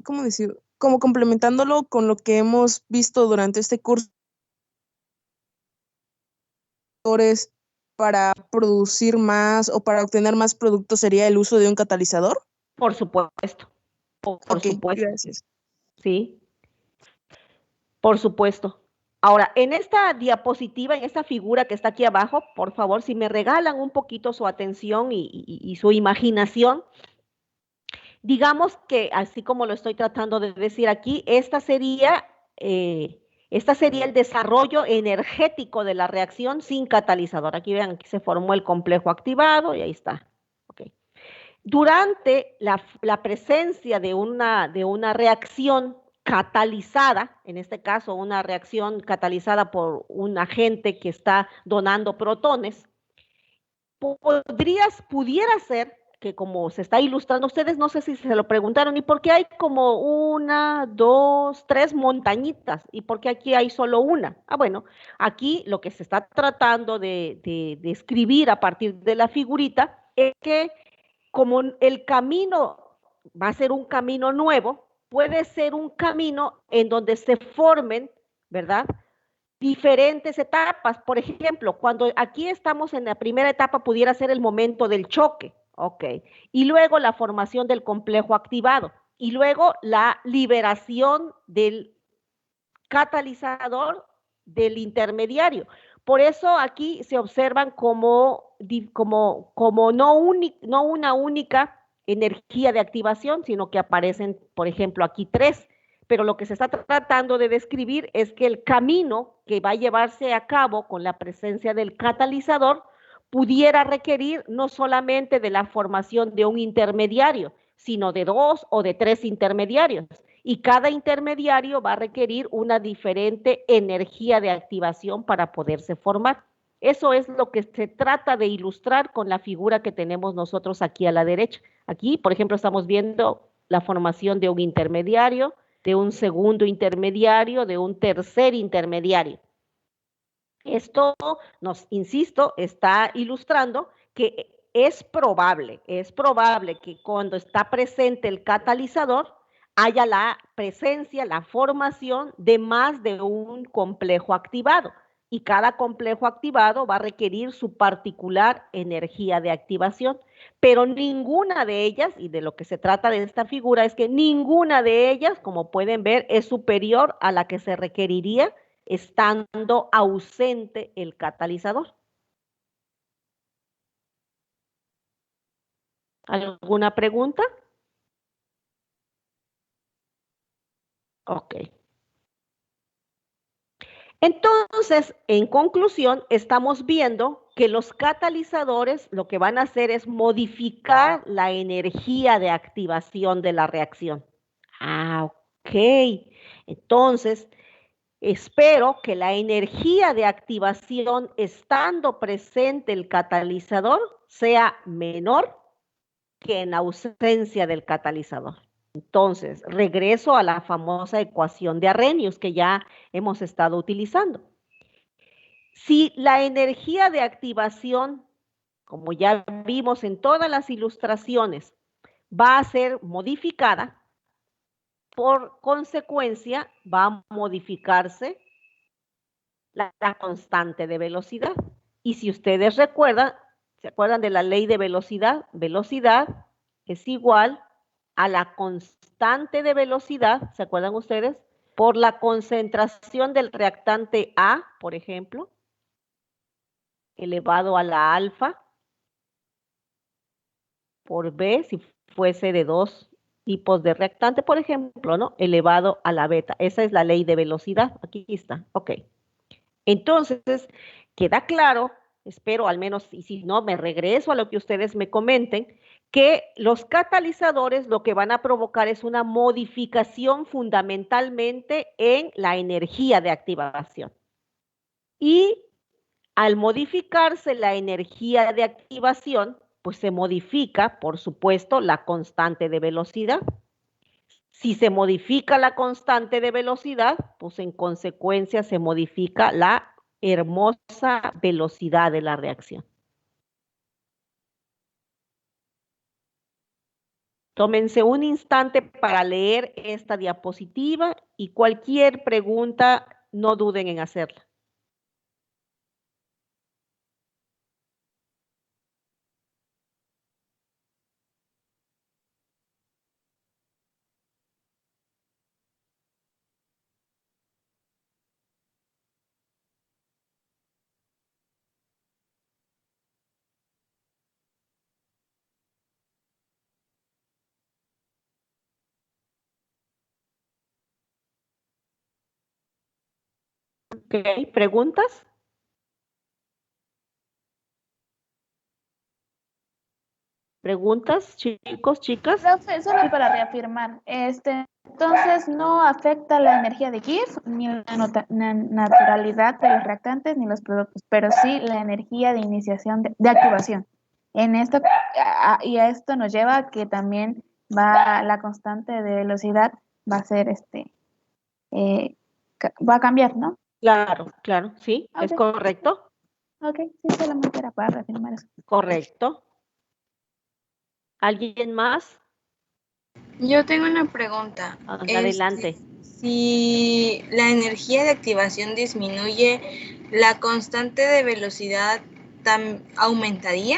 ¿cómo decir? Como complementándolo con lo que hemos visto durante este curso, para producir más o para obtener más productos sería el uso de un catalizador. Por supuesto. Por supuesto. Gracias. Sí. Por supuesto. Ahora, en esta diapositiva, en esta figura que está aquí abajo, por favor, si me regalan un poquito su atención y su imaginación, digamos que, así como lo estoy tratando de decir aquí, esta sería el desarrollo energético de la reacción sin catalizador. Aquí vean, aquí se formó el complejo activado y ahí está. Okay. Durante la presencia de una reacción catalizada, en este caso una reacción catalizada por un agente que está donando protones, pudiera ser que como se está ilustrando, ustedes no sé si se lo preguntaron, ¿y por qué hay como una, dos, tres montañitas? ¿Y por qué aquí hay solo una? Ah, bueno, aquí lo que se está tratando de escribir a partir de la figurita es que como el camino va a ser un camino nuevo, puede ser un camino en donde se formen, ¿verdad? Diferentes etapas. Por ejemplo, cuando aquí estamos en la primera etapa, pudiera ser el momento del choque, ¿ok? Y luego la formación del complejo activado. Y luego la liberación del catalizador del intermediario. Por eso aquí se observan como no una única energía de activación, sino que aparecen, por ejemplo, aquí tres. Pero lo que se está tratando de describir es que el camino que va a llevarse a cabo con la presencia del catalizador pudiera requerir no solamente de la formación de un intermediario, sino de dos o de tres intermediarios. Y cada intermediario va a requerir una diferente energía de activación para poderse formar. Eso es lo que se trata de ilustrar con la figura que tenemos nosotros aquí a la derecha. Aquí, por ejemplo, estamos viendo la formación de un intermediario, de un segundo intermediario, de un tercer intermediario. Esto nos, insisto, está ilustrando que es probable que cuando está presente el catalizador haya la presencia, la formación de más de un complejo activado. Y cada complejo activado va a requerir su particular energía de activación. Pero ninguna de ellas, y de lo que se trata de esta figura, es que ninguna de ellas, como pueden ver, es superior a la que se requeriría estando ausente el catalizador. ¿Alguna pregunta? Ok. Entonces, en conclusión, estamos viendo que los catalizadores lo que van a hacer es modificar la energía de activación de la reacción. Ah, ok. Entonces, espero que la energía de activación estando presente el catalizador sea menor que en ausencia del catalizador. Entonces, regreso a la famosa ecuación de Arrhenius que ya hemos estado utilizando. Si la energía de activación, como ya vimos en todas las ilustraciones, va a ser modificada, por consecuencia va a modificarse la constante de velocidad. Y si ustedes recuerdan, ¿se acuerdan de la ley de velocidad? Velocidad es igual a la constante de velocidad, ¿se acuerdan ustedes? Por la concentración del reactante A, por ejemplo, elevado a la alfa, por B, si fuese de dos tipos de reactante, por ejemplo, ¿no? Elevado a la beta. Esa es la ley de velocidad. Aquí está. Ok. Entonces, queda claro, espero al menos, y si no, me regreso a lo que ustedes me comenten, que los catalizadores lo que van a provocar es una modificación fundamentalmente en la energía de activación. Y al modificarse la energía de activación, pues se modifica, por supuesto, la constante de velocidad. Si se modifica la constante de velocidad, pues en consecuencia se modifica la hermosa velocidad de la reacción. Tómense un instante para leer esta diapositiva y cualquier pregunta, no duden en hacerla. ¿Ok? ¿Preguntas? ¿Preguntas, chicos, chicas? Profe, solo para reafirmar, entonces no afecta la energía de Gibbs, ni la naturalidad de los reactantes, ni los productos, pero sí la energía de iniciación de activación. En esto, y a esto nos lleva a que también la constante de velocidad va a ser va a cambiar, ¿no? Claro, claro, sí, es Ok. correcto, Ok, sí, solamente era para reafirmar eso. correcto. ¿Alguien más? Yo tengo una pregunta. Adelante. Si la energía de activación disminuye, ¿la constante de velocidad aumentaría?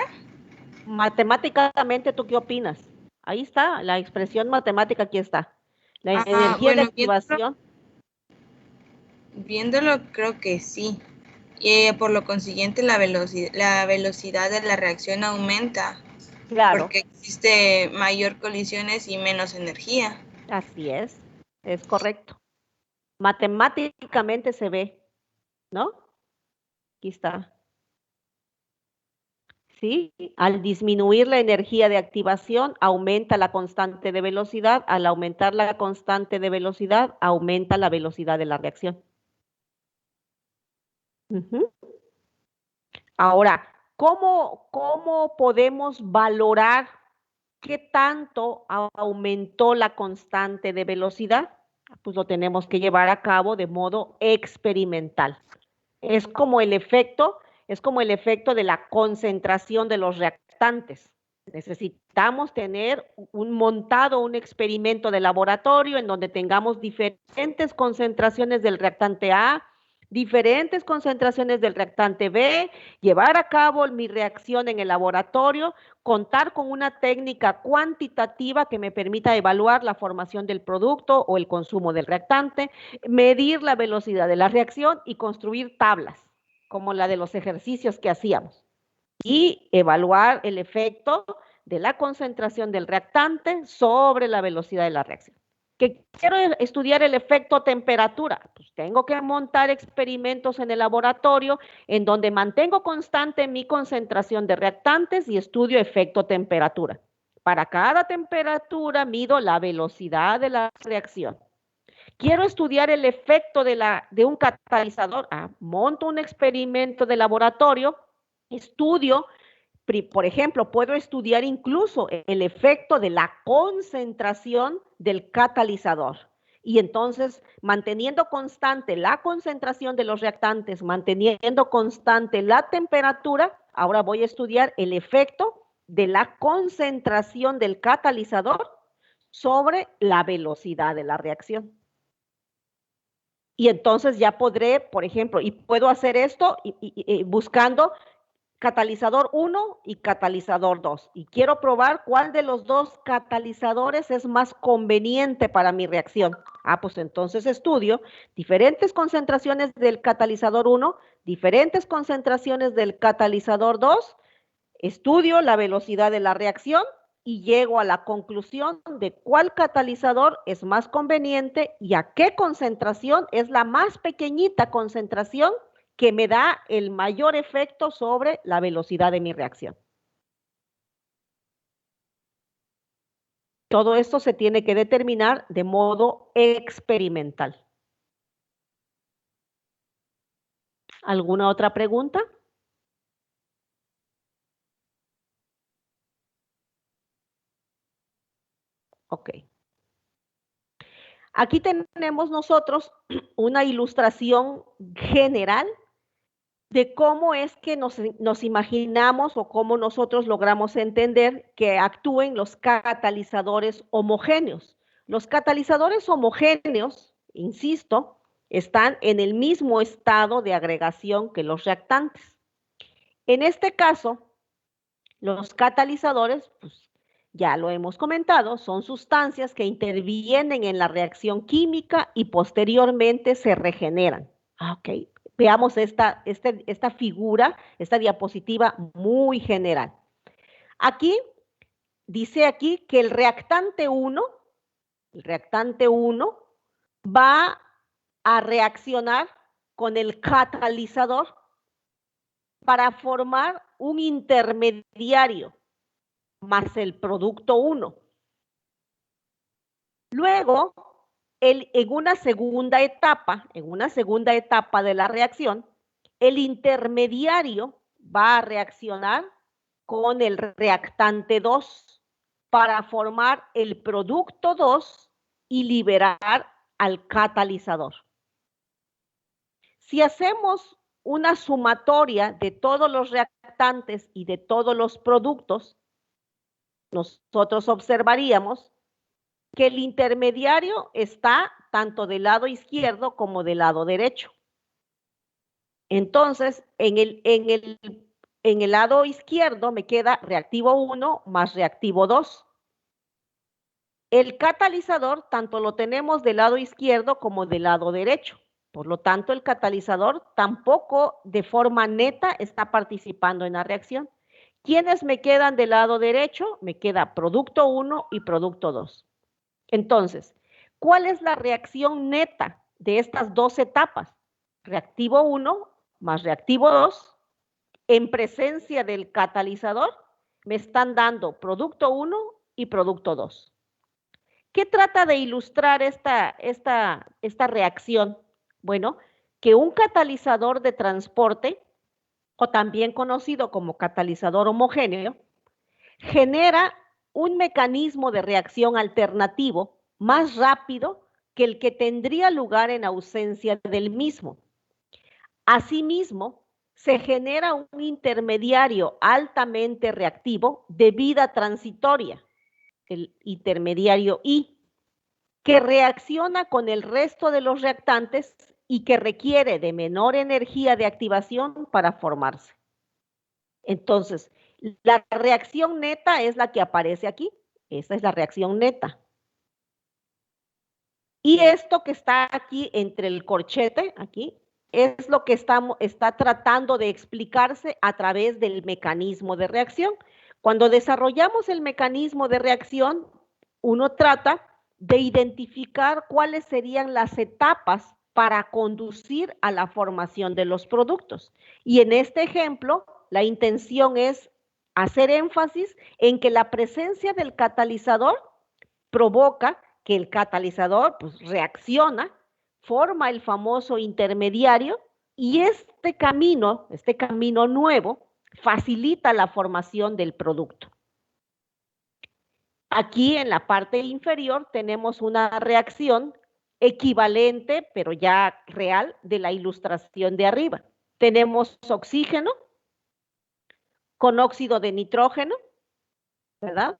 Matemáticamente, ¿tú qué opinas? Ahí está, la expresión matemática aquí está. La energía de Bueno, activación, viéndolo creo que sí. Por lo consiguiente, la velocidad de la reacción aumenta, claro, porque existe mayor colisiones y menos energía. así es correcto. Matemáticamente se ve, ¿no? Aquí está. ¿Sí? Al disminuir la energía de activación, aumenta la constante de velocidad. Al aumentar la constante de velocidad, aumenta la velocidad de la reacción. Ujú. Ahora, ¿cómo podemos valorar qué tanto aumentó la constante de velocidad? Pues lo tenemos que llevar a cabo de modo experimental. Es como el efecto de la concentración de los reactantes. Necesitamos tener montado un experimento de laboratorio en donde tengamos diferentes concentraciones del reactante A, diferentes concentraciones del reactante B, llevar a cabo mi reacción en el laboratorio, contar con una técnica cuantitativa que me permita evaluar la formación del producto o el consumo del reactante, medir la velocidad de la reacción y construir tablas, como la de los ejercicios que hacíamos, y evaluar el efecto de la concentración del reactante sobre la velocidad de la reacción. ¿Que quiero estudiar el efecto temperatura? Pues tengo que montar experimentos en el laboratorio en donde mantengo constante mi concentración de reactantes y estudio efecto temperatura. Para cada temperatura mido la velocidad de la reacción. Quiero estudiar el efecto de un catalizador. Monto un experimento de laboratorio, estudio, por ejemplo, puedo estudiar incluso el efecto de la concentración del catalizador. Y entonces, manteniendo constante la concentración de los reactantes, manteniendo constante la temperatura, ahora voy a estudiar el efecto de la concentración del catalizador sobre la velocidad de la reacción. Y entonces ya podré, por ejemplo, y puedo hacer esto buscando catalizador 1 y catalizador 2. Y quiero probar cuál de los dos catalizadores es más conveniente para mi reacción. Pues entonces estudio diferentes concentraciones del catalizador 1, diferentes concentraciones del catalizador 2, estudio la velocidad de la reacción y llego a la conclusión de cuál catalizador es más conveniente y a qué concentración es la más pequeñita concentración que me da el mayor efecto sobre la velocidad de mi reacción. Todo esto se tiene que determinar de modo experimental. ¿Alguna otra pregunta? Ok. Aquí tenemos nosotros una ilustración general de cómo es que nos imaginamos o cómo nosotros logramos entender que actúen los catalizadores homogéneos. Los catalizadores homogéneos, insisto, están en el mismo estado de agregación que los reactantes. En este caso, los catalizadores, pues ya lo hemos comentado, son sustancias que intervienen en la reacción química y posteriormente se regeneran. Ok, veamos esta figura, esta diapositiva muy general. Aquí, dice aquí que el reactante 1 va a reaccionar con el catalizador para formar un intermediario más el producto 1. Luego, en una segunda etapa de la reacción, el intermediario va a reaccionar con el reactante 2 para formar el producto 2 y liberar al catalizador. Si hacemos una sumatoria de todos los reactantes y de todos los productos, nosotros observaríamos que el intermediario está tanto del lado izquierdo como del lado derecho. Entonces, en el lado izquierdo me queda reactivo 1 más reactivo 2. El catalizador tanto lo tenemos del lado izquierdo como del lado derecho. Por lo tanto, el catalizador tampoco de forma neta está participando en la reacción. ¿Quiénes me quedan del lado derecho? Me queda producto 1 y producto 2. Entonces, ¿cuál es la reacción neta de estas dos etapas? Reactivo 1 más reactivo 2, en presencia del catalizador, me están dando producto 1 y producto 2. ¿Qué trata de ilustrar esta reacción? Bueno, que un catalizador de transporte, o también conocido como catalizador homogéneo, genera un mecanismo de reacción alternativo más rápido que el que tendría lugar en ausencia del mismo. Asimismo, se genera un intermediario altamente reactivo de vida transitoria, el intermediario I, que reacciona con el resto de los reactantes y que requiere de menor energía de activación para formarse. Entonces, la reacción neta es la que aparece aquí. Esa es la reacción neta. Y esto que está aquí entre el corchete, aquí, es lo que está tratando de explicarse a través del mecanismo de reacción. Cuando desarrollamos el mecanismo de reacción, uno trata de identificar cuáles serían las etapas para conducir a la formación de los productos. Y en este ejemplo, la intención es hacer énfasis en que la presencia del catalizador provoca que el catalizador pues, reacciona, forma el famoso intermediario y este camino nuevo facilita la formación del producto. Aquí en la parte inferior tenemos una reacción equivalente, pero ya real, de la ilustración de arriba. Tenemos oxígeno con óxido de nitrógeno, ¿verdad?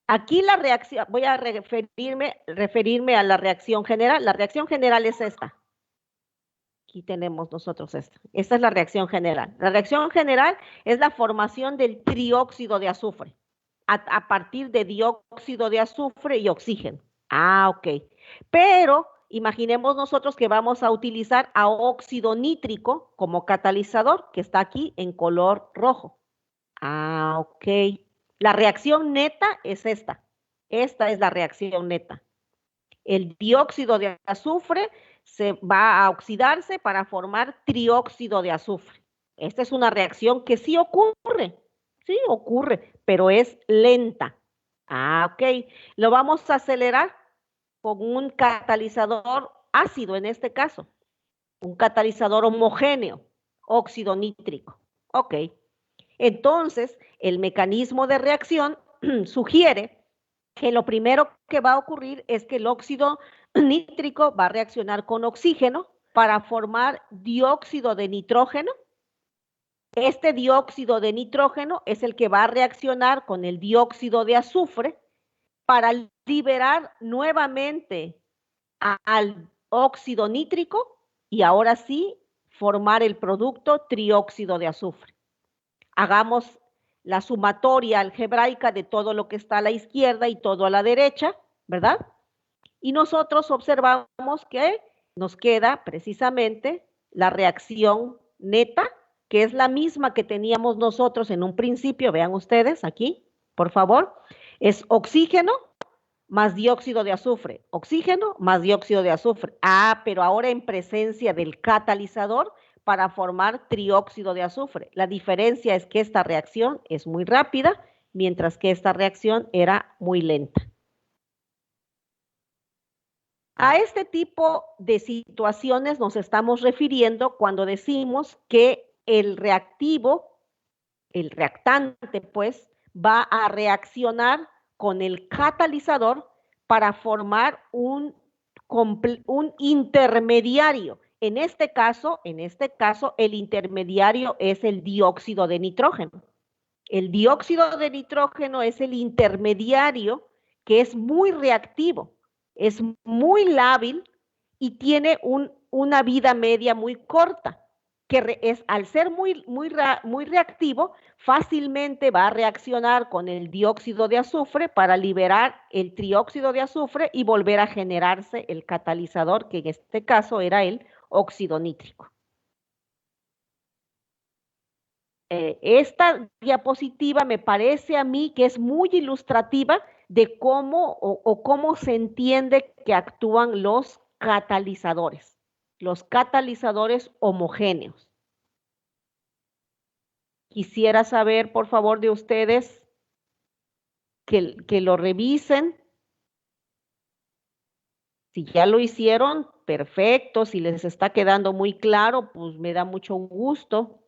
Aquí la reacción, voy a referirme a la reacción general. La reacción general es esta. Aquí tenemos nosotros esta. Esta es la reacción general. La reacción general es la formación del trióxido de azufre a partir de dióxido de azufre y oxígeno. Ah, ok. Pero imaginemos nosotros que vamos a utilizar a óxido nítrico como catalizador, que está aquí en color rojo. Ah, ok. La reacción neta es esta. Esta es la reacción neta. El dióxido de azufre se va a oxidarse para formar trióxido de azufre. Esta es una reacción que sí ocurre, pero es lenta. Ah, ok. Lo vamos a acelerar con un catalizador ácido en este caso. Un catalizador homogéneo, óxido nítrico. Ok. Entonces, el mecanismo de reacción sugiere que lo primero que va a ocurrir es que el óxido nítrico va a reaccionar con oxígeno para formar dióxido de nitrógeno. Este dióxido de nitrógeno es el que va a reaccionar con el dióxido de azufre para liberar nuevamente al óxido nítrico y ahora sí formar el producto trióxido de azufre. Hagamos la sumatoria algebraica de todo lo que está a la izquierda y todo a la derecha, ¿verdad? Y nosotros observamos que nos queda precisamente la reacción neta, que es la misma que teníamos nosotros en un principio. Vean ustedes aquí, por favor. Es oxígeno más dióxido de azufre. Oxígeno más dióxido de azufre. Ah, pero ahora en presencia del catalizador para formar trióxido de azufre. La diferencia es que esta reacción es muy rápida mientras que esta reacción era muy lenta. A este tipo de situaciones nos estamos refiriendo cuando decimos que el reactivo, el reactante, pues, va a reaccionar con el catalizador para formar un intermediario. En este caso, el intermediario es el dióxido de nitrógeno. El dióxido de nitrógeno es el intermediario que es muy reactivo, es muy lábil y tiene una vida media muy corta, que al ser muy reactivo, fácilmente va a reaccionar con el dióxido de azufre para liberar el trióxido de azufre y volver a generarse el catalizador, que en este caso era el óxido nítrico. Esta diapositiva me parece a mí que es muy ilustrativa de cómo cómo se entiende que actúan los catalizadores homogéneos. Quisiera saber, por favor, de ustedes que lo revisen. Si ya lo hicieron, perfecto. Si les está quedando muy claro, pues me da mucho gusto.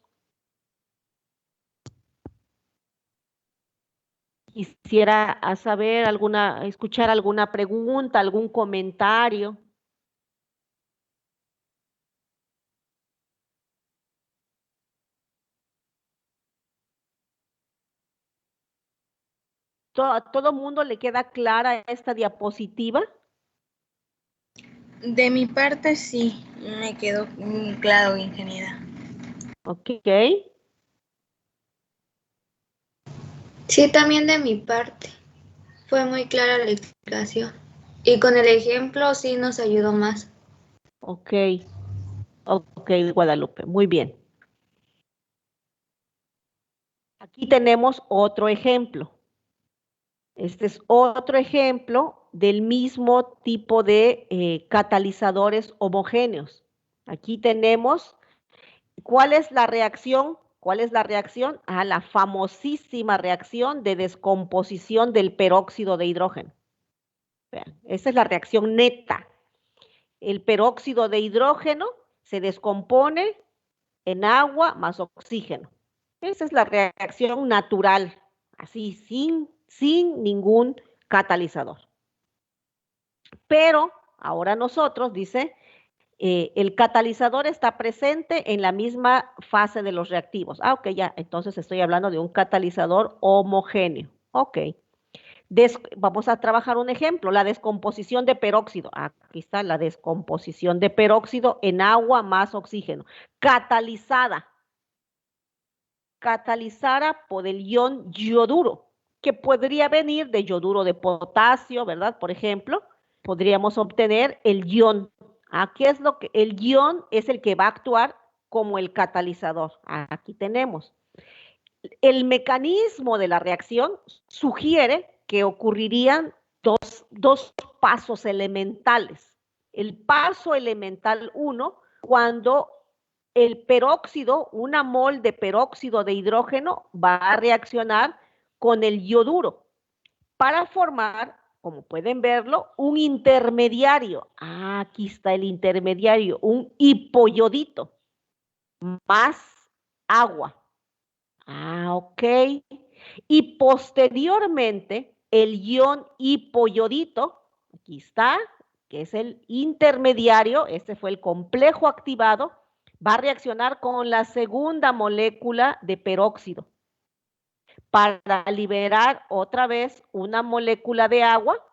Quisiera saber escuchar alguna pregunta, algún comentario. ¿A todo mundo le queda clara esta diapositiva? De mi parte, sí, me quedó claro, ingeniera. Ok. Sí, también de mi parte. Fue muy clara la explicación. Y con el ejemplo sí nos ayudó más. Ok. Ok, Guadalupe, muy bien. Aquí tenemos otro ejemplo. Este es otro ejemplo del mismo tipo de catalizadores homogéneos. Aquí tenemos, ¿cuál es la reacción? ¿Cuál es la reacción? La famosísima reacción de descomposición del peróxido de hidrógeno. Vean, esa es la reacción neta. El peróxido de hidrógeno se descompone en agua más oxígeno. Esa es la reacción natural, así sin ningún catalizador. Pero ahora nosotros, dice, el catalizador está presente en la misma fase de los reactivos. Ok, ya, entonces estoy hablando de un catalizador homogéneo. Ok. Vamos a trabajar un ejemplo, la descomposición de peróxido. Aquí está la descomposición de peróxido en agua más oxígeno. Catalizada por el ion yoduro, que podría venir de yoduro de potasio, ¿verdad? Por ejemplo, podríamos obtener el ion. Aquí es el ion es el que va a actuar como el catalizador. Aquí tenemos. El mecanismo de la reacción sugiere que ocurrirían dos pasos elementales. El paso elemental 1, cuando el peróxido, una mol de peróxido de hidrógeno va a reaccionar con el yoduro para formar, como pueden verlo, un intermediario. Aquí está el intermediario, un hipoyodito más agua. Ok. Y posteriormente, el ion hipoyodito, aquí está, que es el intermediario, este fue el complejo activado, va a reaccionar con la segunda molécula de peróxido para liberar otra vez una molécula de agua,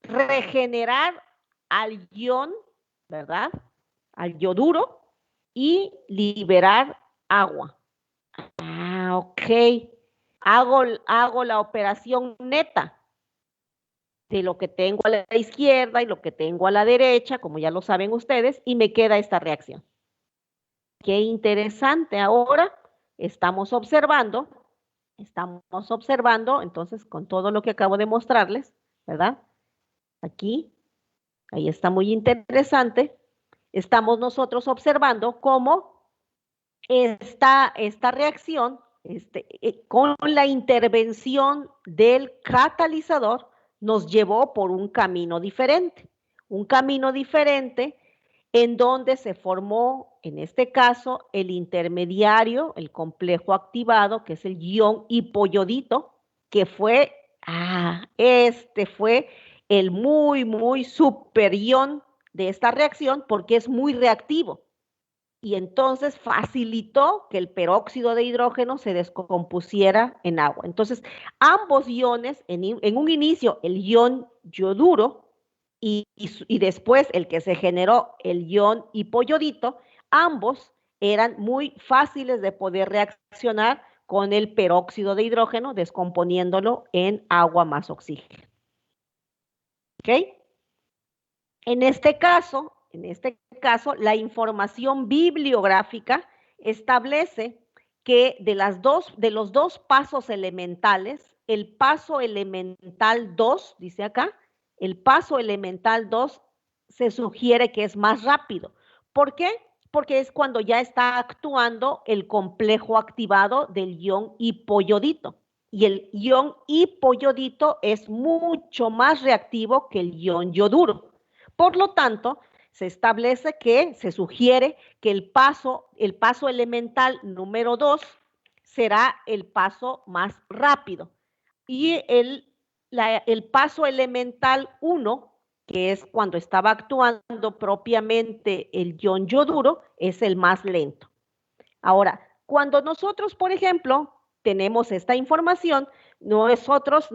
regenerar al ion, ¿verdad? Al yoduro y liberar agua. Ok. Hago la operación neta de lo que tengo a la izquierda y lo que tengo a la derecha, como ya lo saben ustedes, y me queda esta reacción. Qué interesante. Ahora estamos observando, entonces, con todo lo que acabo de mostrarles, ¿verdad? Aquí, ahí está muy interesante. Estamos nosotros observando cómo esta reacción con la intervención del catalizador, nos llevó por un camino diferente en donde se formó, en este caso, el intermediario, el complejo activado, que es el ion hipoyodito, que fue, este fue el muy superior de esta reacción porque es muy reactivo. Y entonces facilitó que el peróxido de hidrógeno se descompusiera en agua. Entonces, ambos iones, en un inicio, el ion yoduro y después el que se generó, el ion hipoyodito, ambos eran muy fáciles de poder reaccionar con el peróxido de hidrógeno, descomponiéndolo en agua más oxígeno. ¿Ok? En este caso, la información bibliográfica establece que de los dos pasos elementales, el paso elemental 2, dice acá, el paso elemental 2 se sugiere que es más rápido. ¿Por qué? Porque es cuando ya está actuando el complejo activado del ion hipoyodito. Y el ion hipoyodito es mucho más reactivo que el ion yoduro. Por lo tanto, se sugiere que el paso elemental número 2 será el paso más rápido. Y el paso elemental 1, que es cuando estaba actuando propiamente el ion yoduro, es el más lento. Ahora, cuando nosotros, por ejemplo, tenemos esta información, nosotros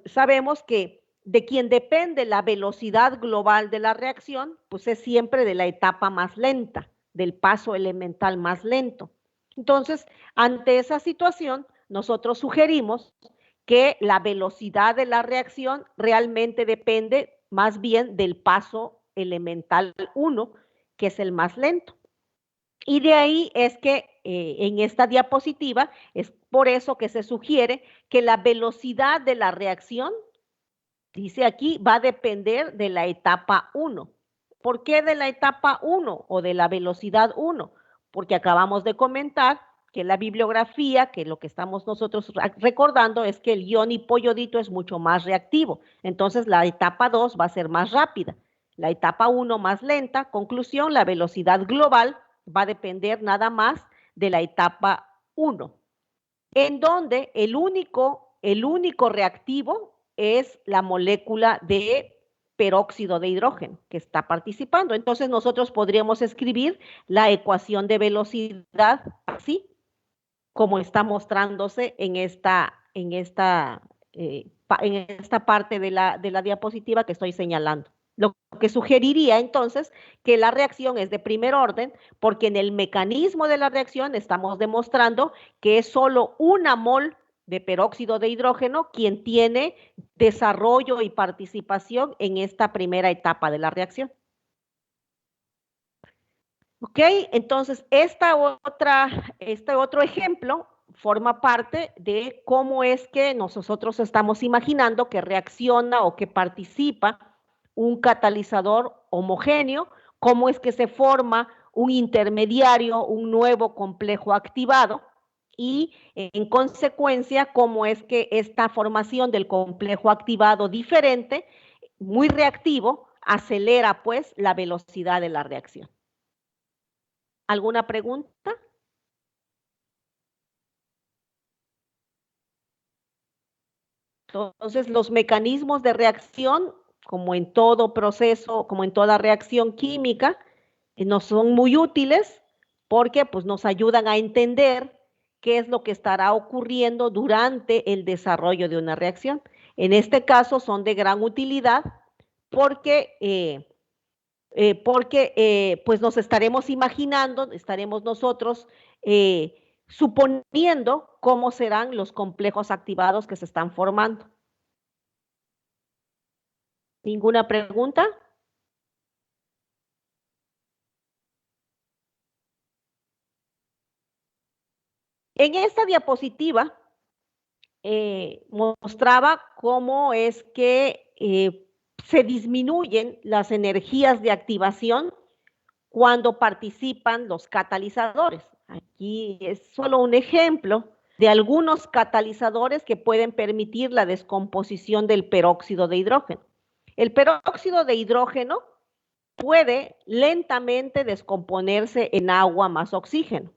sabemos que de quien depende la velocidad global de la reacción, pues es siempre de la etapa más lenta, del paso elemental más lento. Entonces, ante esa situación, nosotros sugerimos que la velocidad de la reacción realmente depende más bien del paso elemental 1, que es el más lento. Y de ahí es que en esta diapositiva es por eso que se sugiere que la velocidad de la reacción, dice aquí, va a depender de la etapa 1. ¿Por qué de la etapa 1 o de la velocidad 1? Porque acabamos de comentar que la bibliografía, que lo que estamos nosotros recordando es que el ion hipoyodito es mucho más reactivo. Entonces la etapa 2 va a ser más rápida. La etapa 1 más lenta. Conclusión, la velocidad global va a depender nada más de la etapa 1. En donde el único reactivo es la molécula de peróxido de hidrógeno que está participando. Entonces nosotros podríamos escribir la ecuación de velocidad así, como está mostrándose en esta parte de la diapositiva que estoy señalando. Lo que sugeriría entonces que la reacción es de primer orden, porque en el mecanismo de la reacción estamos demostrando que es solo una mol de peróxido de hidrógeno quien tiene desarrollo y participación en esta primera etapa de la reacción. ¿Ok? Entonces, este otro ejemplo forma parte de cómo es que nosotros estamos imaginando que reacciona o que participa un catalizador homogéneo, cómo es que se forma un intermediario, un nuevo complejo activado, y en consecuencia, cómo es que esta formación del complejo activado diferente, muy reactivo, acelera pues la velocidad de la reacción. ¿Alguna pregunta? Entonces, los mecanismos de reacción, como en todo proceso, como en toda reacción química, nos son muy útiles porque pues, nos ayudan a entender qué es lo que estará ocurriendo durante el desarrollo de una reacción. En este caso son de gran utilidad porque pues nos estaremos imaginando, estaremos nosotros suponiendo cómo serán los complejos activados que se están formando. ¿Ninguna pregunta? En esta diapositiva mostraba cómo es que se disminuyen las energías de activación cuando participan los catalizadores. Aquí es solo un ejemplo de algunos catalizadores que pueden permitir la descomposición del peróxido de hidrógeno. El peróxido de hidrógeno puede lentamente descomponerse en agua más oxígeno.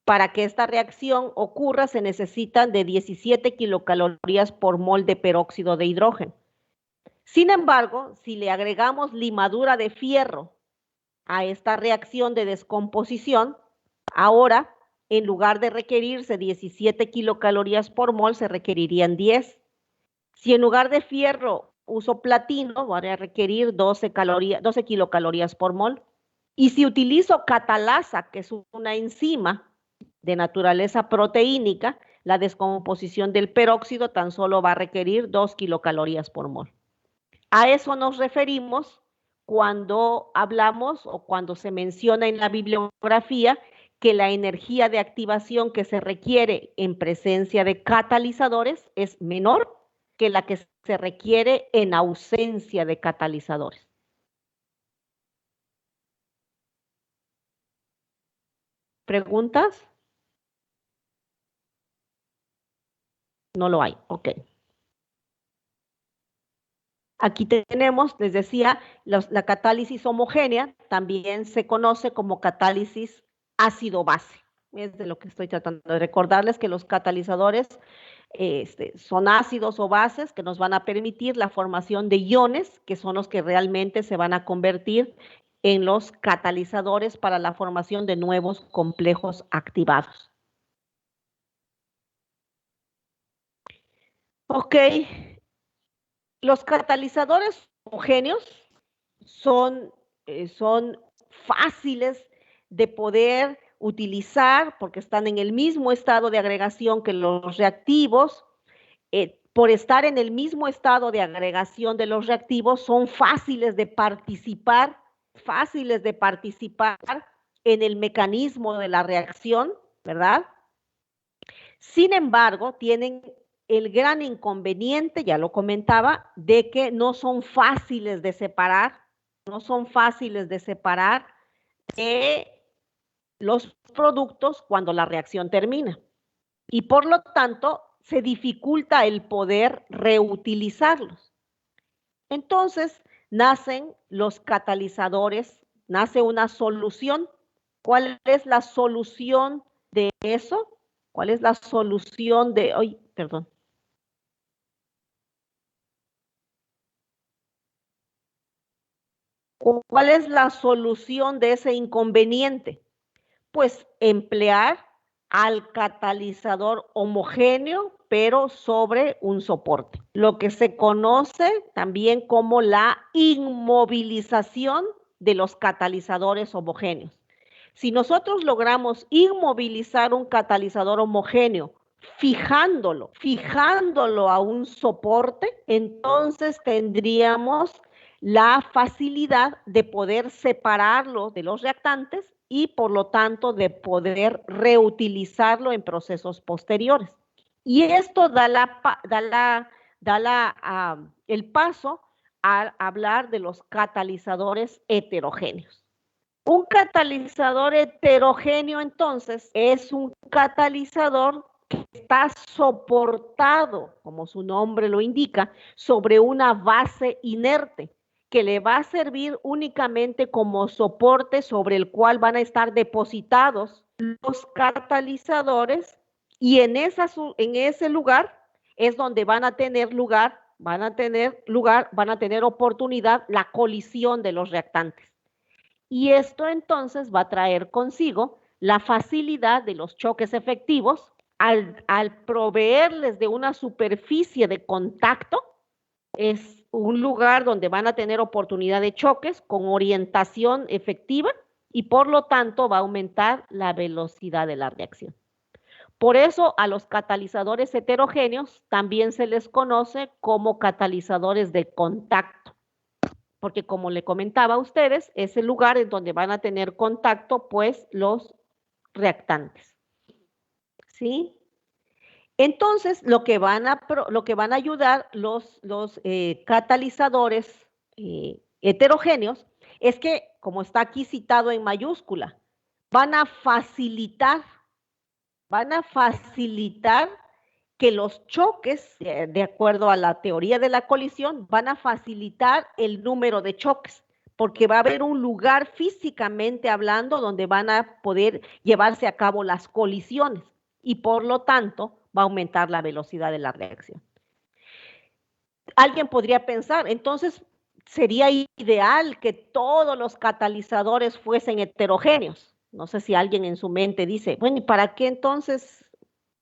Para que esta reacción ocurra se necesitan de 17 kilocalorías por mol de peróxido de hidrógeno. Sin embargo, si le agregamos limadura de fierro a esta reacción de descomposición, ahora en lugar de requerirse 17 kilocalorías por mol, se requerirían 10. Si en lugar de fierro uso platino, voy a requerir 12 kilocalorías por mol. Y si utilizo catalasa, que es una enzima de naturaleza proteínica, la descomposición del peróxido tan solo va a requerir 2 kilocalorías por mol. A eso nos referimos cuando hablamos o cuando se menciona en la bibliografía que la energía de activación que se requiere en presencia de catalizadores es menor que la que se requiere en ausencia de catalizadores. ¿Preguntas? No lo hay, ok. Aquí tenemos, les decía, la catálisis homogénea, también se conoce como catálisis ácido-base. Es de lo que estoy tratando de recordarles, que los catalizadores son ácidos o bases que nos van a permitir la formación de iones, que son los que realmente se van a convertir en los catalizadores para la formación de nuevos complejos activados. Ok. Los catalizadores homogéneos son fáciles de poder utilizar porque están en el mismo estado de agregación que los reactivos. Por estar en el mismo estado de agregación de los reactivos, son fáciles de participar en el mecanismo de la reacción, ¿verdad? Sin embargo, tienen el gran inconveniente, ya lo comentaba, de que no son fáciles de separar, de los productos cuando la reacción termina. Y por lo tanto, se dificulta el poder reutilizarlos. Entonces, nacen los catalizadores, nace una solución. ¿Cuál es la solución de eso? ¿Cuál es la solución de... Ay, perdón. ¿Cuál es la solución de ese inconveniente? Pues emplear al catalizador homogéneo, pero sobre un soporte. Lo que se conoce también como la inmovilización de los catalizadores homogéneos. Si nosotros logramos inmovilizar un catalizador homogéneo, fijándolo a un soporte, entonces tendríamos la facilidad de poder separarlo de los reactantes y por lo tanto de poder reutilizarlo en procesos posteriores. Y esto da el paso a hablar de los catalizadores heterogéneos. Un catalizador heterogéneo, entonces, es un catalizador que está soportado, como su nombre lo indica, sobre una base inerte, que le va a servir únicamente como soporte sobre el cual van a estar depositados los catalizadores, y en ese lugar es donde van a tener oportunidad la colisión de los reactantes. Y esto entonces va a traer consigo la facilidad de los choques efectivos al proveerles de una superficie de contacto. Es un lugar donde van a tener oportunidad de choques con orientación efectiva y por lo tanto va a aumentar la velocidad de la reacción. Por eso a los catalizadores heterogéneos también se les conoce como catalizadores de contacto, porque como le comentaba a ustedes, es el lugar en donde van a tener contacto pues los reactantes. ¿Sí? Entonces, lo que van a ayudar los catalizadores heterogéneos es que, como está aquí citado en mayúscula, van a facilitar van a facilitar que los choques, de acuerdo a la teoría de la colisión, van a facilitar el número de choques, porque va a haber un lugar físicamente hablando donde van a poder llevarse a cabo las colisiones y por lo tanto va a aumentar la velocidad de la reacción. Alguien podría pensar, entonces sería ideal que todos los catalizadores fuesen heterogéneos. No sé si alguien en su mente dice, bueno, ¿y para qué entonces,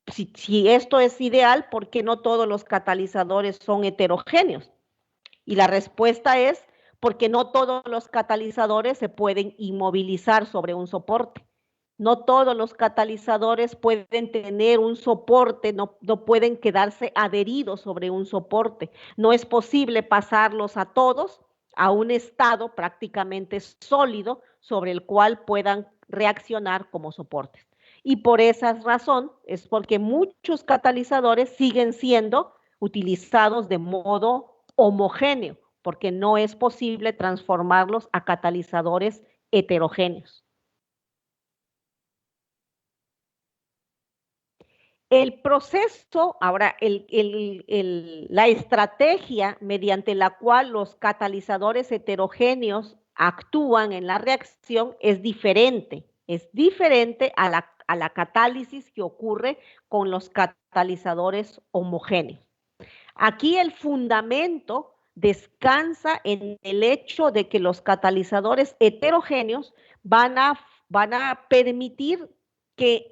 si esto es ideal, por qué no todos los catalizadores son heterogéneos? Y la respuesta es porque no todos los catalizadores se pueden inmovilizar sobre un soporte. No todos los catalizadores pueden tener un soporte, no pueden quedarse adheridos sobre un soporte. No es posible pasarlos a todos a un estado prácticamente sólido sobre el cual puedan reaccionar como soportes. Y por esa razón es porque muchos catalizadores siguen siendo utilizados de modo homogéneo, porque no es posible transformarlos a catalizadores heterogéneos. El proceso, ahora, la estrategia mediante la cual los catalizadores heterogéneos actúan en la reacción es diferente a la catálisis que ocurre con los catalizadores homogéneos. Aquí el fundamento descansa en el hecho de que los catalizadores heterogéneos van a permitir que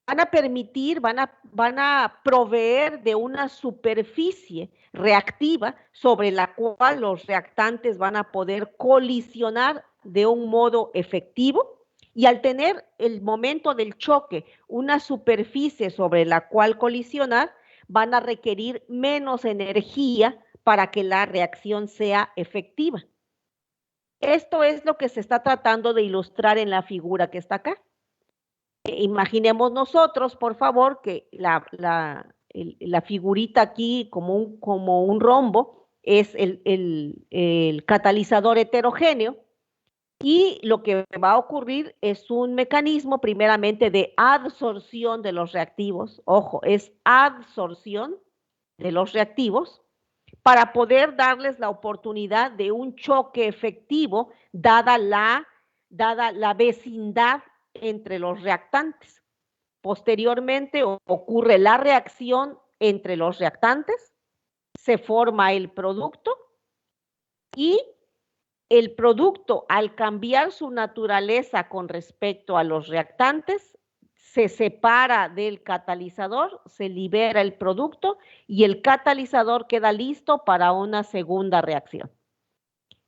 van a proveer de una superficie reactiva sobre la cual los reactantes van a poder colisionar de un modo efectivo, y al tener el momento del choque una superficie sobre la cual colisionar, van a requerir menos energía para que la reacción sea efectiva. Esto es lo que se está tratando de ilustrar en la figura que está acá. Imaginemos nosotros, por favor, que la figurita aquí como un rombo es el catalizador heterogéneo, y lo que va a ocurrir es un mecanismo primeramente de adsorción de los reactivos. Ojo, es adsorción de los reactivos para poder darles la oportunidad de un choque efectivo dada la vecindad entre los reactantes. Posteriormente ocurre la reacción entre los reactantes, se forma el producto y el producto, al cambiar su naturaleza con respecto a los reactantes, se separa del catalizador, se libera el producto y el catalizador queda listo para una segunda reacción.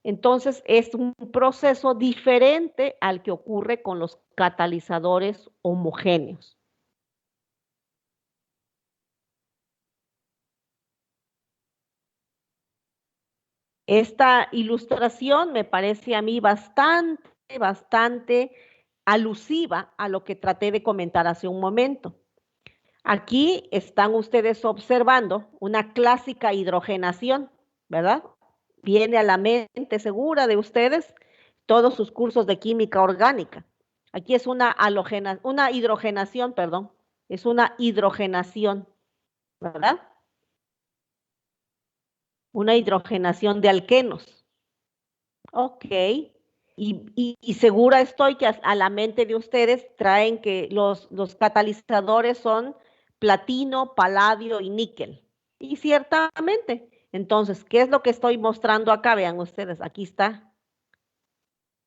Entonces, es un proceso diferente al que ocurre con los catalizadores homogéneos. Esta ilustración me parece a mí bastante alusiva a lo que traté de comentar hace un momento. Aquí están ustedes observando una clásica hidrogenación, ¿verdad? Viene a la mente segura de ustedes todos sus cursos de química orgánica. Aquí es una hidrogenación, perdón, es una hidrogenación, ¿verdad? Una hidrogenación de alquenos. Ok. Y segura estoy que a la mente de ustedes traen que los catalizadores son platino, paladio y níquel. Y ciertamente. Entonces, ¿qué es lo que estoy mostrando acá? Vean ustedes, aquí está.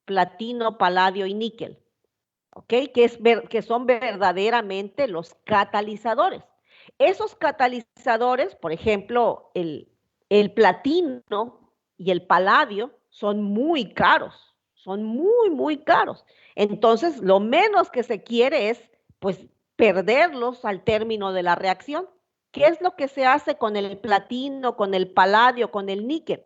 Platino, paladio y níquel. ¿Ok? Que son verdaderamente los catalizadores. Esos catalizadores, por ejemplo, el platino y el paladio son muy caros, son muy caros. Entonces, lo menos que se quiere es, pues, perderlos al término de la reacción. ¿Qué es lo que se hace con el platino, con el paladio, con el níquel?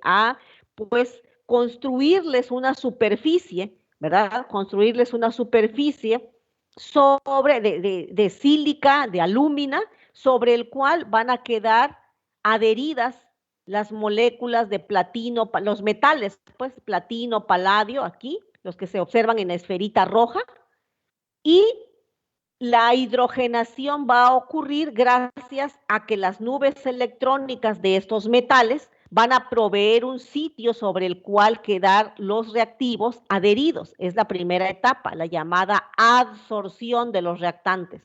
Pues, construirles una superficie, ¿verdad? Construirles una superficie de sílica, de alúmina, sobre el cual van a quedar adheridas las moléculas de platino, los metales, pues platino, paladio, aquí, los que se observan en la esferita roja, y La hidrogenación va a ocurrir gracias a que las nubes electrónicas de estos metales van a proveer un sitio sobre el cual quedar los reactivos adheridos. Es la primera etapa, la llamada adsorción de los reactantes.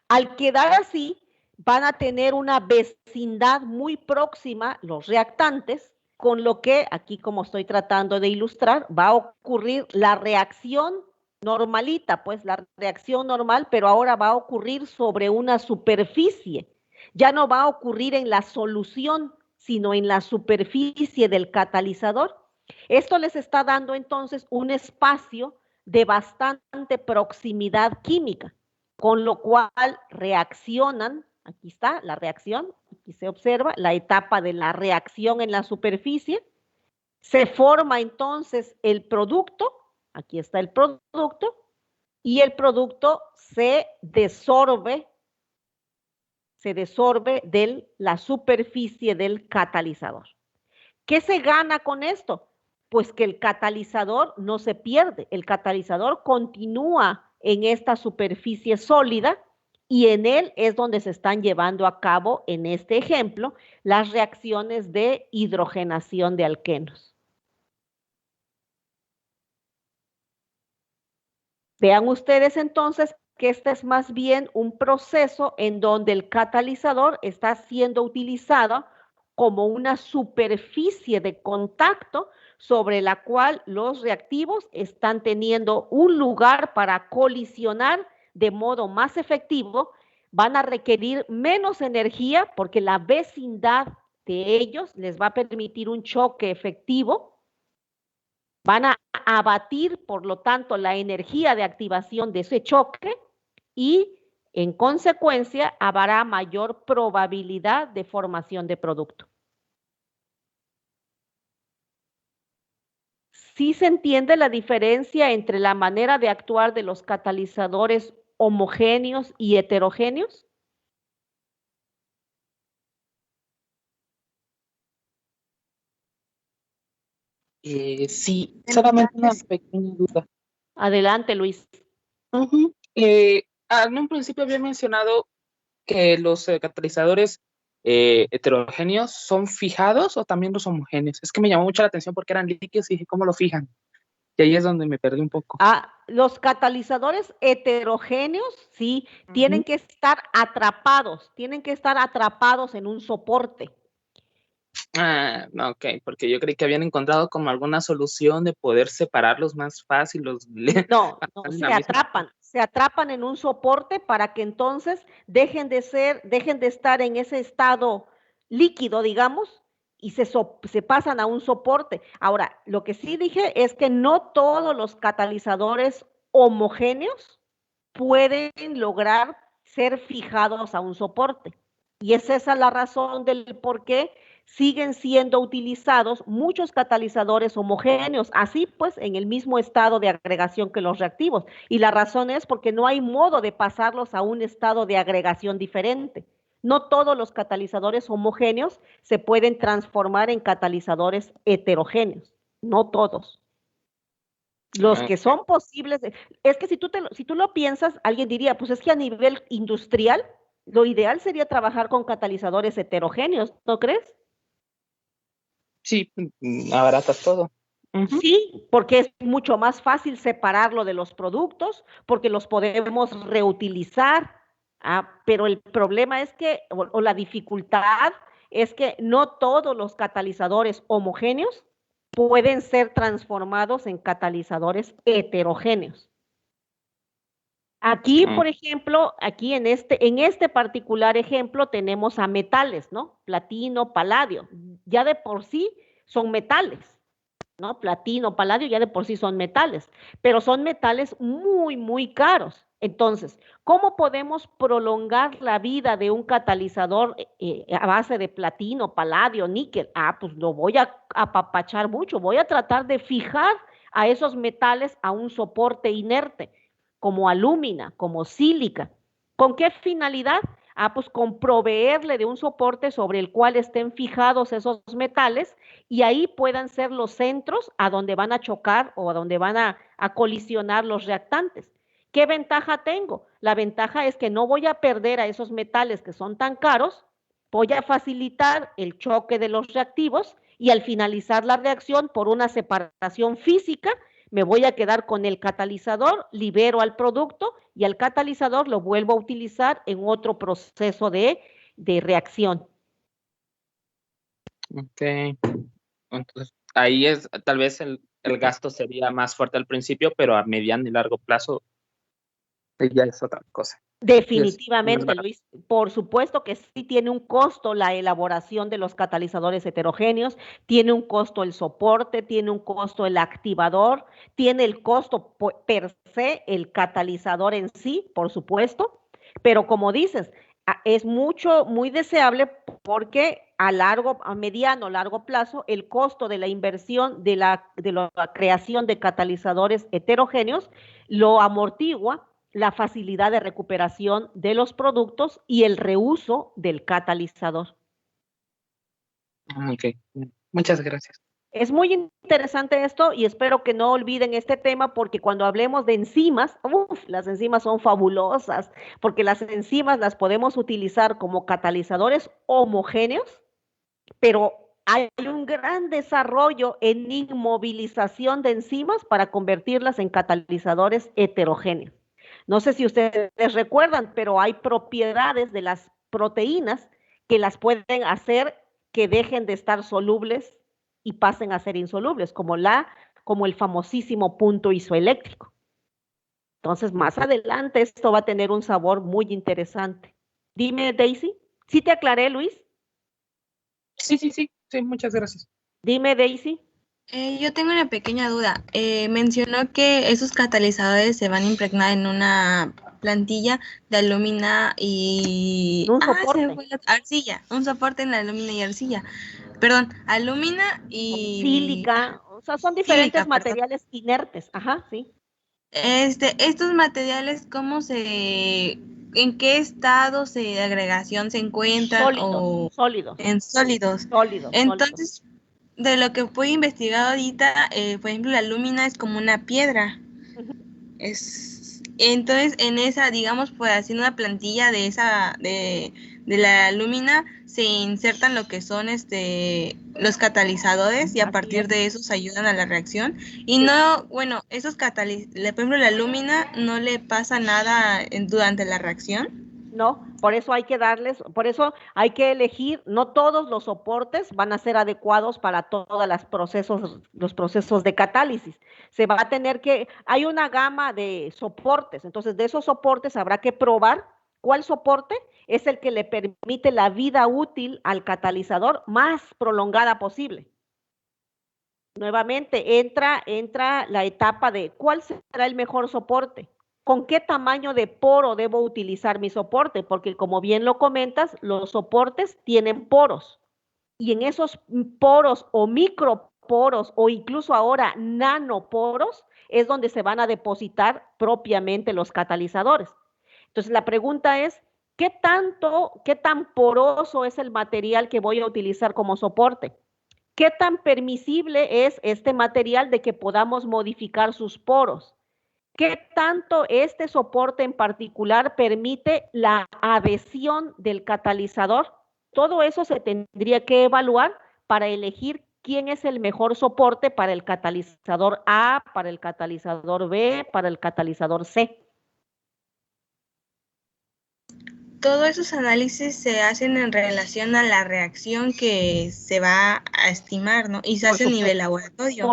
Al quedar así, van a tener una vecindad muy próxima los reactantes, con lo que, aquí como estoy tratando de ilustrar, va a ocurrir la reacción normalita, pues la reacción normal, pero ahora va a ocurrir sobre una superficie. Ya no va a ocurrir en la solución, sino en la superficie del catalizador. Esto les está dando entonces un espacio de bastante proximidad química, con lo cual reaccionan, aquí está la reacción, aquí se observa la etapa de la reacción en la superficie, se forma entonces el producto, aquí está el producto, y el producto se desorbe de la superficie del catalizador. ¿Qué se gana con esto? Pues que el catalizador no se pierde, el catalizador continúa en esta superficie sólida y en él es donde se están llevando a cabo, en este ejemplo, las reacciones de hidrogenación de alquenos. Vean ustedes entonces que este es más bien un proceso en donde el catalizador está siendo utilizado como una superficie de contacto sobre la cual los reactivos están teniendo un lugar para colisionar de modo más efectivo, van a requerir menos energía porque la vecindad de ellos les va a permitir un choque efectivo, van a abatir, por lo tanto, la energía de activación de ese choque y, en consecuencia, habrá mayor probabilidad de formación de producto. ¿Sí se entiende la diferencia entre la manera de actuar de los catalizadores homogéneos y heterogéneos? Sí, solamente una pequeña duda. Adelante, Luis. En un principio había mencionado que los catalizadores heterogéneos son fijados o también los homogéneos. Es que me llamó mucho la atención porque eran líquidos y dije, ¿cómo lo fijan? Y ahí es donde me perdí un poco. Los catalizadores heterogéneos, sí, tienen que estar atrapados en un soporte. Ok, porque yo creí que habían encontrado como alguna solución de poder separarlos más fácil. No, se atrapan en un soporte para que entonces dejen de estar en ese estado líquido, digamos, y se pasan a un soporte. Ahora, lo que sí dije es que no todos los catalizadores homogéneos pueden lograr ser fijados a un soporte. Y es esa la razón del por qué siguen siendo utilizados muchos catalizadores homogéneos, así pues en el mismo estado de agregación que los reactivos. Y la razón es porque no hay modo de pasarlos a un estado de agregación diferente. No todos los catalizadores homogéneos se pueden transformar en catalizadores heterogéneos, no todos. Los que son posibles, es que si tú lo piensas, alguien diría, pues es que a nivel industrial, lo ideal sería trabajar con catalizadores heterogéneos, ¿no crees? Sí, abaratas todo. Sí, porque es mucho más fácil separarlo de los productos, porque los podemos reutilizar, pero el problema es que, o la dificultad es que no todos los catalizadores homogéneos pueden ser transformados en catalizadores heterogéneos. Aquí, por ejemplo, aquí en este particular ejemplo tenemos a metales, ¿no? Platino, paladio. Ya de por sí son metales, ¿no? Platino, paladio ya de por sí son metales, pero son metales muy, muy caros. Entonces, ¿cómo podemos prolongar la vida de un catalizador a base de platino, paladio, níquel? Pues lo voy a apapachar mucho, voy a tratar de fijar a esos metales a un soporte inerte, como alúmina, como sílica. ¿Con qué finalidad? Pues con proveerle de un soporte sobre el cual estén fijados esos metales y ahí puedan ser los centros a donde van a chocar o a donde van a colisionar los reactantes. ¿Qué ventaja tengo? La ventaja es que no voy a perder a esos metales que son tan caros, voy a facilitar el choque de los reactivos y al finalizar la reacción por una separación física, me voy a quedar con el catalizador, libero al producto y al catalizador lo vuelvo a utilizar en otro proceso de reacción. Ok. Entonces, ahí es, tal vez el gasto sería más fuerte al principio, pero a mediano y largo plazo ya es otra cosa. Definitivamente, Luis, por supuesto que sí tiene un costo la elaboración de los catalizadores heterogéneos, tiene un costo el soporte, tiene un costo el activador, tiene el costo per se el catalizador en sí, por supuesto, pero como dices, es muy deseable porque a mediano, largo plazo, el costo de la inversión de la creación de catalizadores heterogéneos lo amortigua la facilidad de recuperación de los productos y el reuso del catalizador. Ok, muchas gracias. Es muy interesante esto y espero que no olviden este tema porque cuando hablemos de enzimas, las enzimas son fabulosas porque las enzimas las podemos utilizar como catalizadores homogéneos, pero hay un gran desarrollo en inmovilización de enzimas para convertirlas en catalizadores heterogéneos. No sé si ustedes recuerdan, pero hay propiedades de las proteínas que las pueden hacer que dejen de estar solubles y pasen a ser insolubles, como el famosísimo punto isoeléctrico. Entonces, más adelante esto va a tener un sabor muy interesante. Dime, Daisy, ¿sí te aclaré, Luis? Sí, muchas gracias. Dime, Daisy. Yo tengo una pequeña duda. Mencionó que esos catalizadores se van a impregnar en una plantilla de alúmina y... Un soporte. Arcilla, un soporte en la alúmina y arcilla. Perdón, alúmina y... Sílica, o sea, son diferentes materiales inertes, ajá, sí. Estos materiales, ¿en qué estado de agregación se encuentran? Sólidos. En sólidos. Entonces, de lo que fue investigado ahorita, por ejemplo, la alúmina es como una piedra. Entonces, en esa, digamos, pues haciendo una plantilla de la alúmina, se insertan lo que son los catalizadores y a partir de esos ayudan a la reacción. Y no, bueno, esos catalizadores, por ejemplo, la alúmina no le pasa nada durante la reacción. No, por eso hay que elegir, no todos los soportes van a ser adecuados para todos los procesos de catálisis. Se va a tener hay una gama de soportes, entonces de esos soportes habrá que probar cuál soporte es el que le permite la vida útil al catalizador más prolongada posible. Nuevamente entra la etapa de cuál será el mejor soporte. ¿Con qué tamaño de poro debo utilizar mi soporte? Porque como bien lo comentas, los soportes tienen poros. Y en esos poros o microporos o incluso ahora nanoporos es donde se van a depositar propiamente los catalizadores. Entonces la pregunta es, ¿qué tan poroso es el material que voy a utilizar como soporte? ¿Qué tan permisible es este material de que podamos modificar sus poros? ¿Qué tanto este soporte en particular permite la adhesión del catalizador? Todo eso se tendría que evaluar para elegir quién es el mejor soporte para el catalizador A, para el catalizador B, para el catalizador C. Todos esos análisis se hacen en relación a la reacción que se va a estimar, ¿no? Y se hace a nivel laboratorio.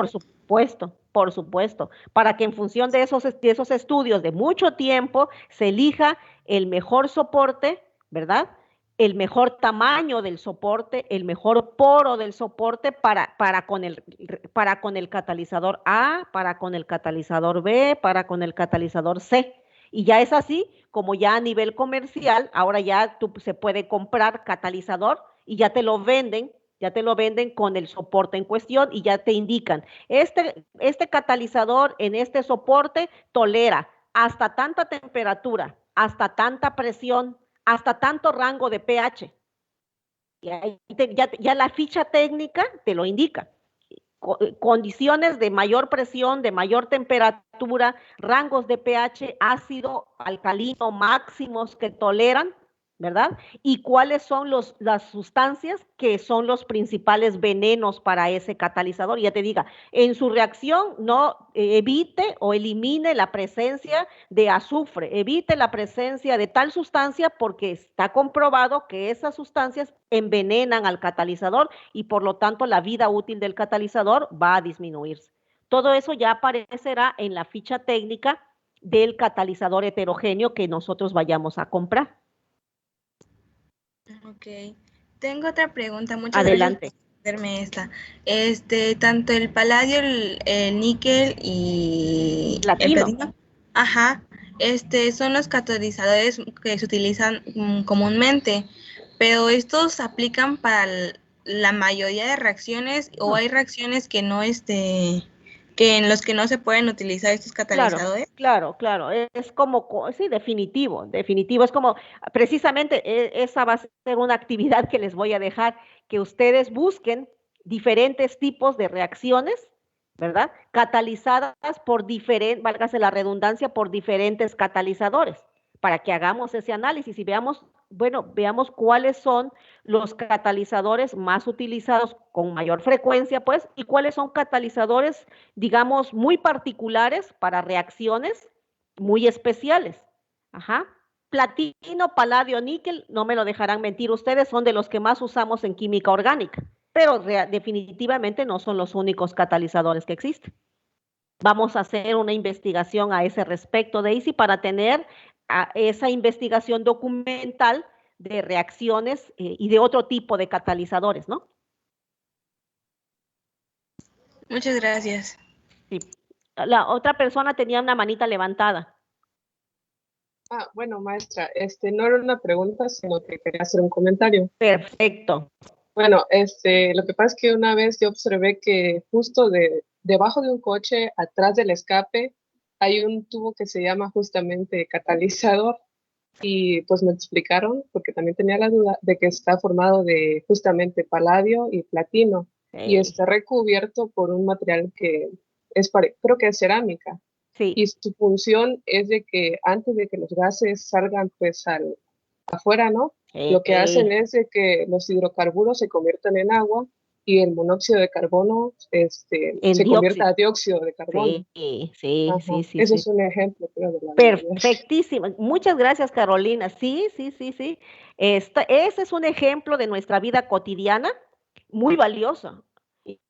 Por supuesto, para que en función de esos estudios de mucho tiempo se elija el mejor soporte, ¿verdad? El mejor tamaño del soporte, el mejor poro del soporte para con el catalizador A, para con el catalizador B, para con el catalizador C. Y ya es así, como ya a nivel comercial, ahora ya se puede comprar catalizador y ya te lo venden con el soporte en cuestión y ya te indican, este catalizador en este soporte tolera hasta tanta temperatura, hasta tanta presión, hasta tanto rango de pH. Ya la ficha técnica te lo indica. condiciones de mayor presión, de mayor temperatura, rangos de pH ácido, alcalino máximos que toleran, ¿verdad? Y cuáles son las sustancias que son los principales venenos para ese catalizador. Ya te diga, en su reacción no evite o elimine la presencia de azufre, evite la presencia de tal sustancia porque está comprobado que esas sustancias envenenan al catalizador y por lo tanto la vida útil del catalizador va a disminuirse. Todo eso ya aparecerá en la ficha técnica del catalizador heterogéneo que nosotros vayamos a comprar. Ok. Tengo otra pregunta. Muchas Adelante. gracias por hacerme esta. Tanto el paladio, el níquel y el Platino. platino, ajá, son los catalizadores que se utilizan comúnmente, pero estos aplican para la mayoría de reacciones o hay reacciones que no, que en los que no se pueden utilizar estos catalizadores. Claro. Es como, sí, definitivo. Es como, precisamente, esa va a ser una actividad que les voy a dejar, que ustedes busquen diferentes tipos de reacciones, ¿verdad? Catalizadas por diferentes, válgase la redundancia, por diferentes catalizadores, para que hagamos ese análisis y veamos, bueno, veamos cuáles son los catalizadores más utilizados con mayor frecuencia, pues, y cuáles son catalizadores, digamos, muy particulares para reacciones muy especiales. Ajá. Platino, paladio, níquel, no me lo dejarán mentir ustedes, son de los que más usamos en química orgánica, pero definitivamente no son los únicos catalizadores que existen. Vamos a hacer una investigación a ese respecto, Daisy, para tener esa investigación documental de reacciones y de otro tipo de catalizadores, ¿no? Muchas gracias. Sí. La otra persona tenía una manita levantada. Bueno, maestra, no era una pregunta, sino que quería hacer un comentario. Perfecto. Bueno, lo que pasa es que una vez yo observé que justo debajo de un coche, atrás del escape, hay un tubo que se llama justamente catalizador y pues me explicaron, porque también tenía la duda, de que está formado de justamente paladio y platino y está recubierto por un material que creo que es cerámica. Sí. Y su función es de que antes de que los gases salgan pues afuera, ¿no? Lo que hacen es de que los hidrocarburos se conviertan en agua y el monóxido de carbono se convierta a dióxido de carbono. Sí. Ese es un ejemplo, creo, de la Perfectísimo. Muchas gracias, Carolina. Sí. Ese es un ejemplo de nuestra vida cotidiana muy valioso.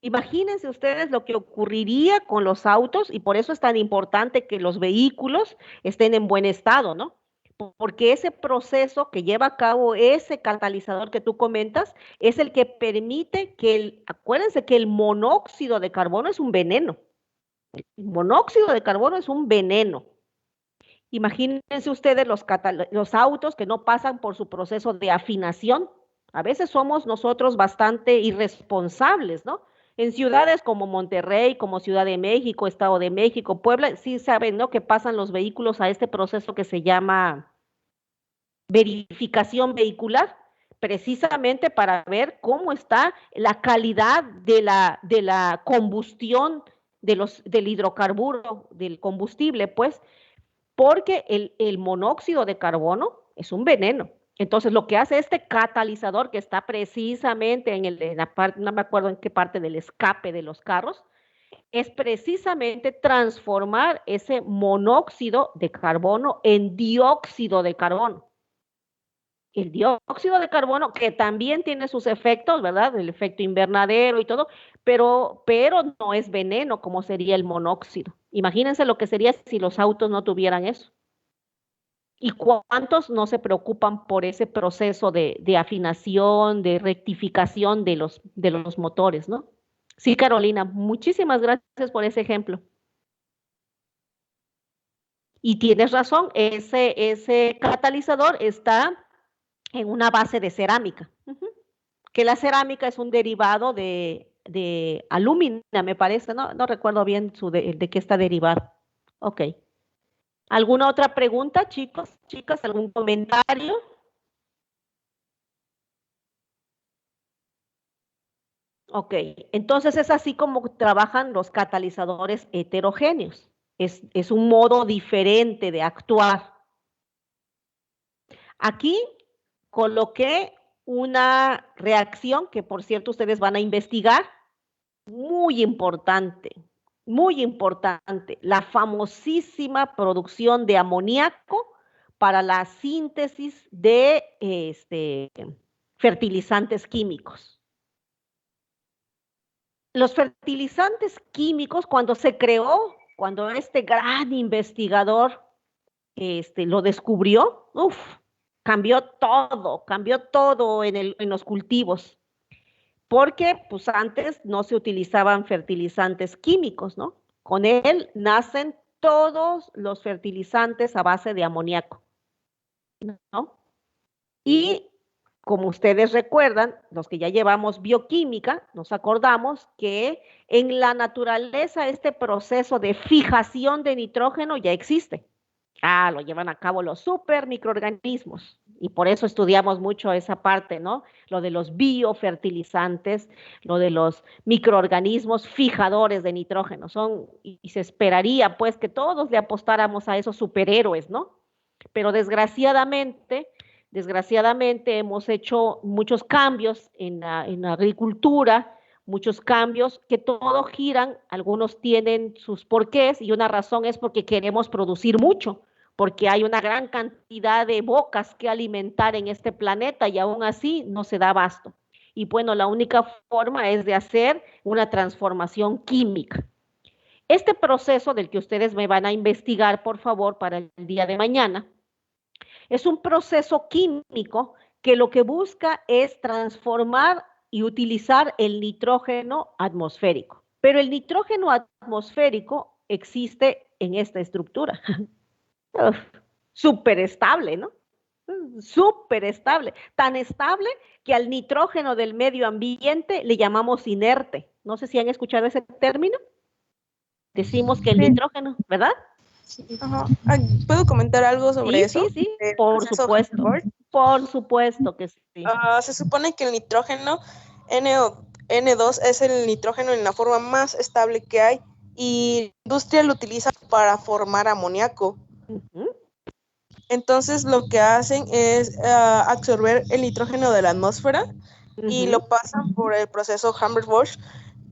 Imagínense ustedes lo que ocurriría con los autos y por eso es tan importante que los vehículos estén en buen estado, ¿no? Porque ese proceso que lleva a cabo ese catalizador que tú comentas es el que permite que acuérdense que el monóxido de carbono es un veneno. El monóxido de carbono es un veneno. Imagínense ustedes los autos que no pasan por su proceso de afinación. A veces somos nosotros bastante irresponsables, ¿no? En ciudades como Monterrey, como Ciudad de México, Estado de México, Puebla, sí saben, ¿no? Que pasan los vehículos a este proceso que se llama verificación vehicular, precisamente para ver cómo está la calidad de la combustión del hidrocarburo, del combustible, pues, porque el monóxido de carbono es un veneno. Entonces, lo que hace este catalizador que está precisamente en la parte, no me acuerdo en qué parte del escape de los carros, es precisamente transformar ese monóxido de carbono en dióxido de carbono. El dióxido de carbono, que también tiene sus efectos, ¿verdad? El efecto invernadero y todo, pero no es veneno como sería el monóxido. Imagínense lo que sería si los autos no tuvieran eso. ¿Y cuántos no se preocupan por ese proceso de afinación, de rectificación de los motores, ¿no? Sí, Carolina, muchísimas gracias por ese ejemplo. Y tienes razón, ese catalizador está en una base de cerámica, que la cerámica es un derivado de alúmina, me parece, no recuerdo bien de qué está derivado. Ok. ¿Alguna otra pregunta, chicos, chicas? ¿Algún comentario? Ok, entonces es así como trabajan los catalizadores heterogéneos. Es un modo diferente de actuar. Aquí coloqué una reacción que, por cierto, ustedes van a investigar, muy importante, la famosísima producción de amoníaco para la síntesis de fertilizantes químicos. Los fertilizantes químicos, cuando se creó, cuando este gran investigador lo descubrió, cambió todo en los cultivos, porque pues antes no se utilizaban fertilizantes químicos, ¿no? Con él nacen todos los fertilizantes a base de amoníaco, ¿no? Y como ustedes recuerdan, los que ya llevamos bioquímica, nos acordamos que en la naturaleza este proceso de fijación de nitrógeno ya existe. Lo llevan a cabo los supermicroorganismos y por eso estudiamos mucho esa parte, ¿no? Lo de los biofertilizantes, lo de los microorganismos fijadores de nitrógeno. Y se esperaría pues que todos le apostáramos a esos superhéroes, ¿no? Pero desgraciadamente hemos hecho muchos cambios en la agricultura, muchos cambios que todos giran, algunos tienen sus porqués y una razón es porque queremos producir mucho, porque hay una gran cantidad de bocas que alimentar en este planeta y aún así no se da abasto. Y bueno, la única forma es de hacer una transformación química. Este proceso del que ustedes me van a investigar, por favor, para el día de mañana, es un proceso químico que lo que busca es transformar y utilizar el nitrógeno atmosférico. Pero el nitrógeno atmosférico existe en esta estructura. Súper estable, ¿no? Súper estable. Tan estable que al nitrógeno del medio ambiente le llamamos inerte. No sé si han escuchado ese término. Decimos que el nitrógeno, ¿verdad? Ajá. ¿Puedo comentar algo sobre eso? Sí, por supuesto. Por supuesto que sí. Se supone que el nitrógeno N2 es el nitrógeno en la forma más estable que hay y la industria lo utiliza para formar amoníaco. Entonces lo que hacen es absorber el nitrógeno de la atmósfera y lo pasan por el proceso Haber-Bosch,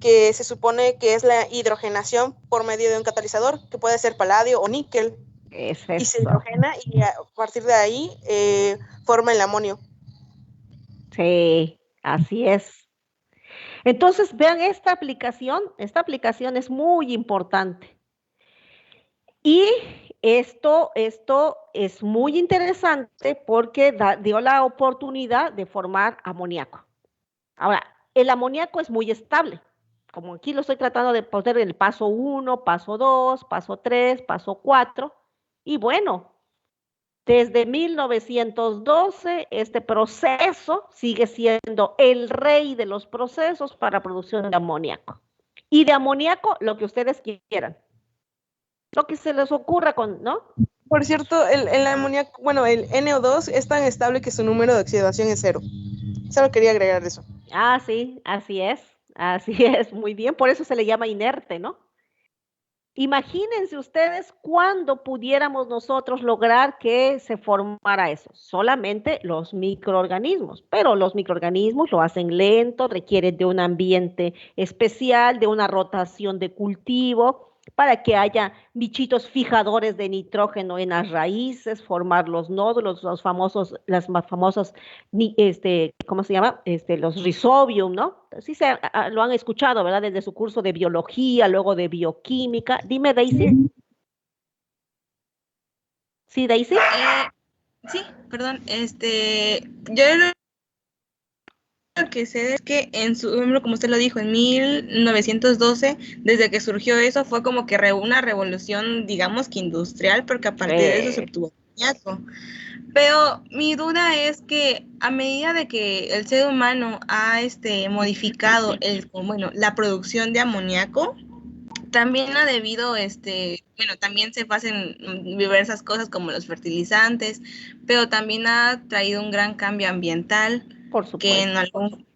que se supone que es la hidrogenación por medio de un catalizador, que puede ser paladio o níquel. Y se hidrogena y a partir de ahí forma el amonio. Sí, así es. Entonces, vean esta aplicación es muy importante. Y esto es muy interesante porque dio la oportunidad de formar amoníaco. Ahora, el amoníaco es muy estable. Como aquí lo estoy tratando de poner en el paso 1, paso 2, paso 3, paso 4. Y bueno, desde 1912 este proceso sigue siendo el rey de los procesos para producción de amoníaco. Y de amoníaco lo que ustedes quieran. Lo que se les ocurra ¿no? Por cierto, el amoníaco, bueno, el NO2 es tan estable que su número de oxidación es 0. Solo quería agregar eso. Sí, así es, muy bien, por eso se le llama inerte, ¿no? Imagínense ustedes cuándo pudiéramos nosotros lograr que se formara eso, solamente los microorganismos, pero los microorganismos lo hacen lento, requieren de un ambiente especial, de una rotación de cultivo, para que haya bichitos fijadores de nitrógeno en las raíces, formar los nódulos, las más famosas, ¿cómo se llama? Los rhizobium, ¿no? Sí lo han escuchado, ¿verdad? Desde su curso de biología, luego de bioquímica. Dime, Daisy. ¿Sí, Daisy? Sí, perdón. Yo lo que sé es que como usted lo dijo, en 1912, desde que surgió eso, fue como que una revolución, digamos que industrial, porque a partir de eso se obtuvo amoníaco. Pero mi duda es que a medida de que el ser humano ha modificado la producción de amoníaco, también ha debido, también se hacen diversas cosas como los fertilizantes, pero también ha traído un gran cambio ambiental. Por supuesto. Que en algún,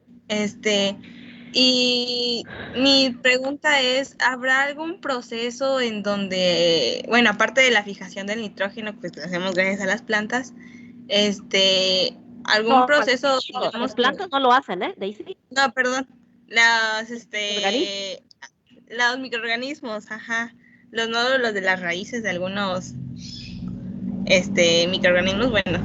Y mi pregunta es, ¿habrá algún proceso en donde, bueno, aparte de la fijación del nitrógeno, pues lo hacemos gracias a las plantas, algún No, proceso, las digamos, plantas no lo hacen, ¿eh, Daisy? no, perdón, las, ¿Organismos? los microorganismos, ajá, los nódulos de las raíces de algunos, microorganismos, bueno,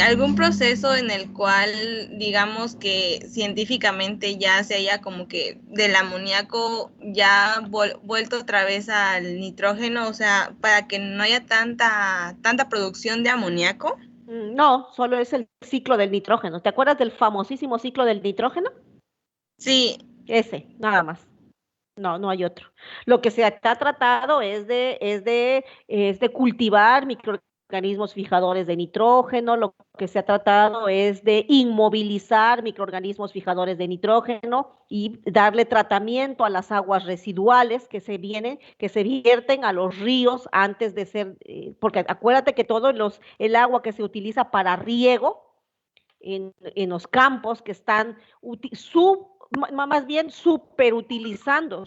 algún proceso en el cual, digamos que científicamente ya se haya como que del amoníaco ya vuelto otra vez al nitrógeno, o sea, para que no haya tanta producción de amoníaco. No, solo es el ciclo del nitrógeno. ¿Te acuerdas del famosísimo ciclo del nitrógeno? Sí. Ese, nada más. No, no hay otro. Lo que se ha tratado es de cultivar microorganismos fijadores de nitrógeno, lo que se ha tratado es de inmovilizar microorganismos fijadores de nitrógeno y darle tratamiento a las aguas residuales que se vierten a los ríos antes de ser, porque acuérdate que el agua que se utiliza para riego en los campos que están más bien superutilizando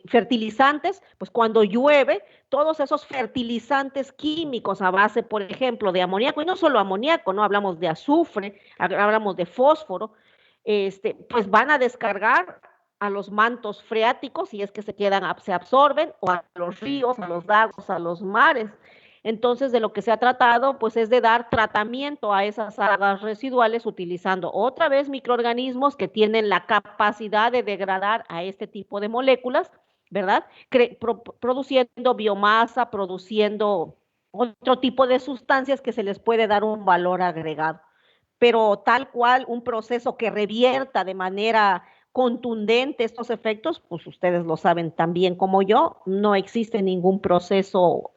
fertilizantes, pues cuando llueve, todos esos fertilizantes químicos a base, por ejemplo, de amoníaco, y no solo amoníaco, ¿no? Hablamos de azufre, hablamos de fósforo, pues van a descargar a los mantos freáticos, si es que se absorben, o a los ríos, a los lagos, a los mares. Entonces, de lo que se ha tratado, pues es de dar tratamiento a esas aguas residuales utilizando otra vez microorganismos que tienen la capacidad de degradar a este tipo de moléculas, ¿verdad? Produciendo biomasa, produciendo otro tipo de sustancias que se les puede dar un valor agregado. Pero tal cual un proceso que revierta de manera contundente estos efectos, pues ustedes lo saben tan bien como yo, no existe ningún proceso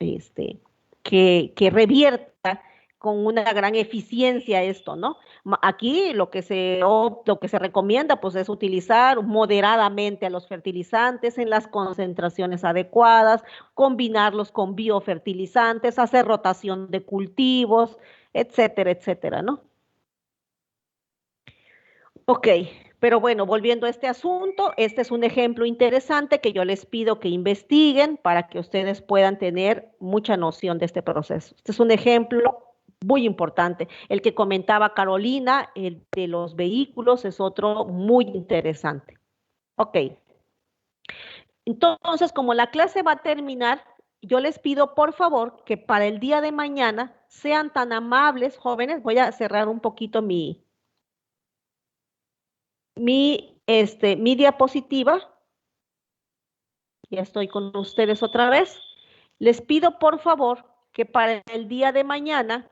que revierta con una gran eficiencia esto, ¿no? Aquí lo que se recomienda pues es utilizar moderadamente a los fertilizantes en las concentraciones adecuadas, combinarlos con biofertilizantes, hacer rotación de cultivos, etcétera, etcétera, ¿no? Ok, pero bueno, volviendo a este asunto, este es un ejemplo interesante que yo les pido que investiguen para que ustedes puedan tener mucha noción de este proceso. Este es un ejemplo muy importante. El que comentaba Carolina, el de los vehículos, es otro muy interesante. Ok, entonces como la clase va a terminar, yo les pido por favor que para el día de mañana sean tan amables, jóvenes, voy a cerrar un poquito mi diapositiva. Ya estoy con ustedes otra vez. Les pido por favor que para el día de mañana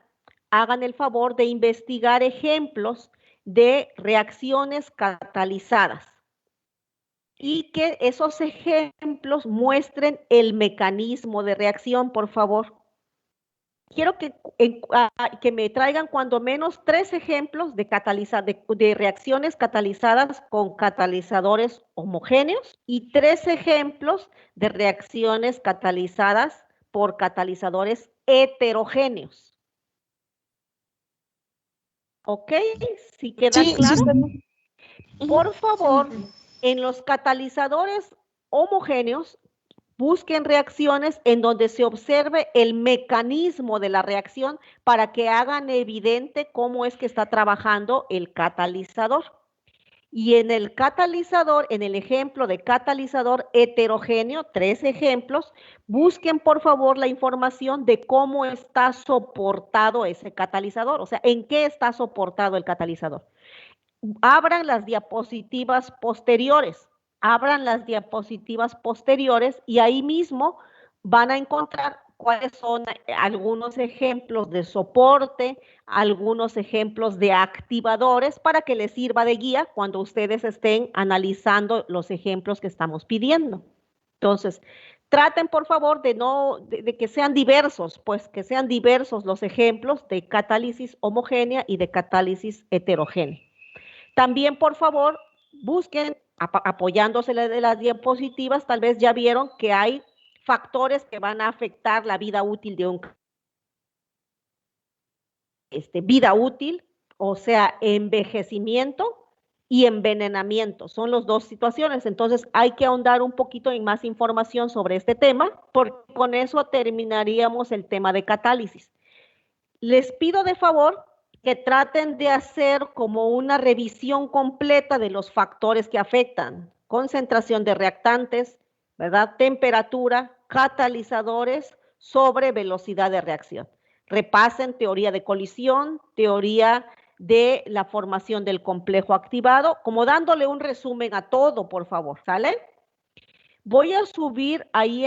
hagan el favor de investigar ejemplos de reacciones catalizadas y que esos ejemplos muestren el mecanismo de reacción, por favor. Quiero que me traigan cuando menos 3 ejemplos de reacciones catalizadas con catalizadores homogéneos y 3 ejemplos de reacciones catalizadas por catalizadores heterogéneos. ¿Ok? ¿Sí queda claro? Por favor, en los catalizadores homogéneos, busquen reacciones en donde se observe el mecanismo de la reacción para que hagan evidente cómo es que está trabajando el catalizador. Y en el catalizador, en el ejemplo de catalizador heterogéneo, 3 ejemplos, busquen por favor la información de cómo está soportado ese catalizador, o sea, en qué está soportado el catalizador. Abran las diapositivas posteriores. Abran las diapositivas posteriores y ahí mismo van a encontrar cuáles son algunos ejemplos de soporte, algunos ejemplos de activadores para que les sirva de guía cuando ustedes estén analizando los ejemplos que estamos pidiendo. Entonces, traten por favor de que sean diversos, pues que sean diversos los ejemplos de catálisis homogénea y de catálisis heterogénea. También, por favor, busquen, apoyándose de las diapositivas, tal vez ya vieron que hay factores que van a afectar la vida útil de un vida útil, o sea, envejecimiento, y envenenamiento. Son las dos situaciones. Entonces hay que ahondar un poquito en más información sobre este tema, porque con eso terminaríamos el tema de catálisis. Les pido de favor que traten de hacer como una revisión completa de los factores que afectan: concentración de reactantes, ¿verdad?, temperatura, catalizadores, sobre velocidad de reacción. Repasen teoría de colisión, teoría de la formación del complejo activado, como dándole un resumen a todo, por favor, ¿sale? Voy a subir ahí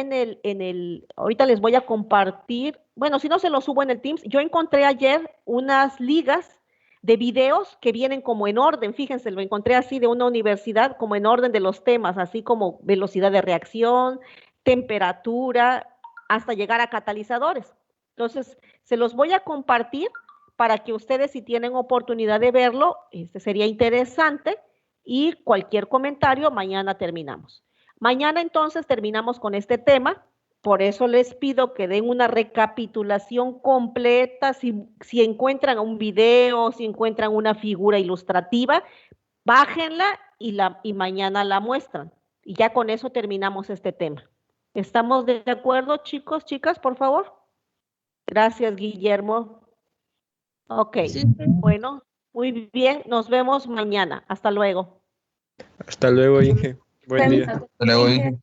ahorita les voy a compartir, bueno, si no se lo subo en el Teams. Yo encontré ayer unas ligas de videos que vienen como en orden, fíjense, lo encontré así de una universidad, como en orden de los temas, así como velocidad de reacción, temperatura, hasta llegar a catalizadores. Entonces, se los voy a compartir para que ustedes, si tienen oportunidad de verlo, sería interesante, y cualquier comentario, mañana terminamos. Mañana entonces terminamos con este tema, por eso les pido que den una recapitulación completa. Si encuentran un video, si encuentran una figura ilustrativa, bájenla y mañana la muestran. Y ya con eso terminamos este tema. ¿Estamos de acuerdo, chicos, chicas, por favor? Gracias, Guillermo. Ok, sí. Bueno, muy bien, nos vemos mañana. Hasta luego. Hasta luego, Inge. Buen día. Hasta luego, Inge.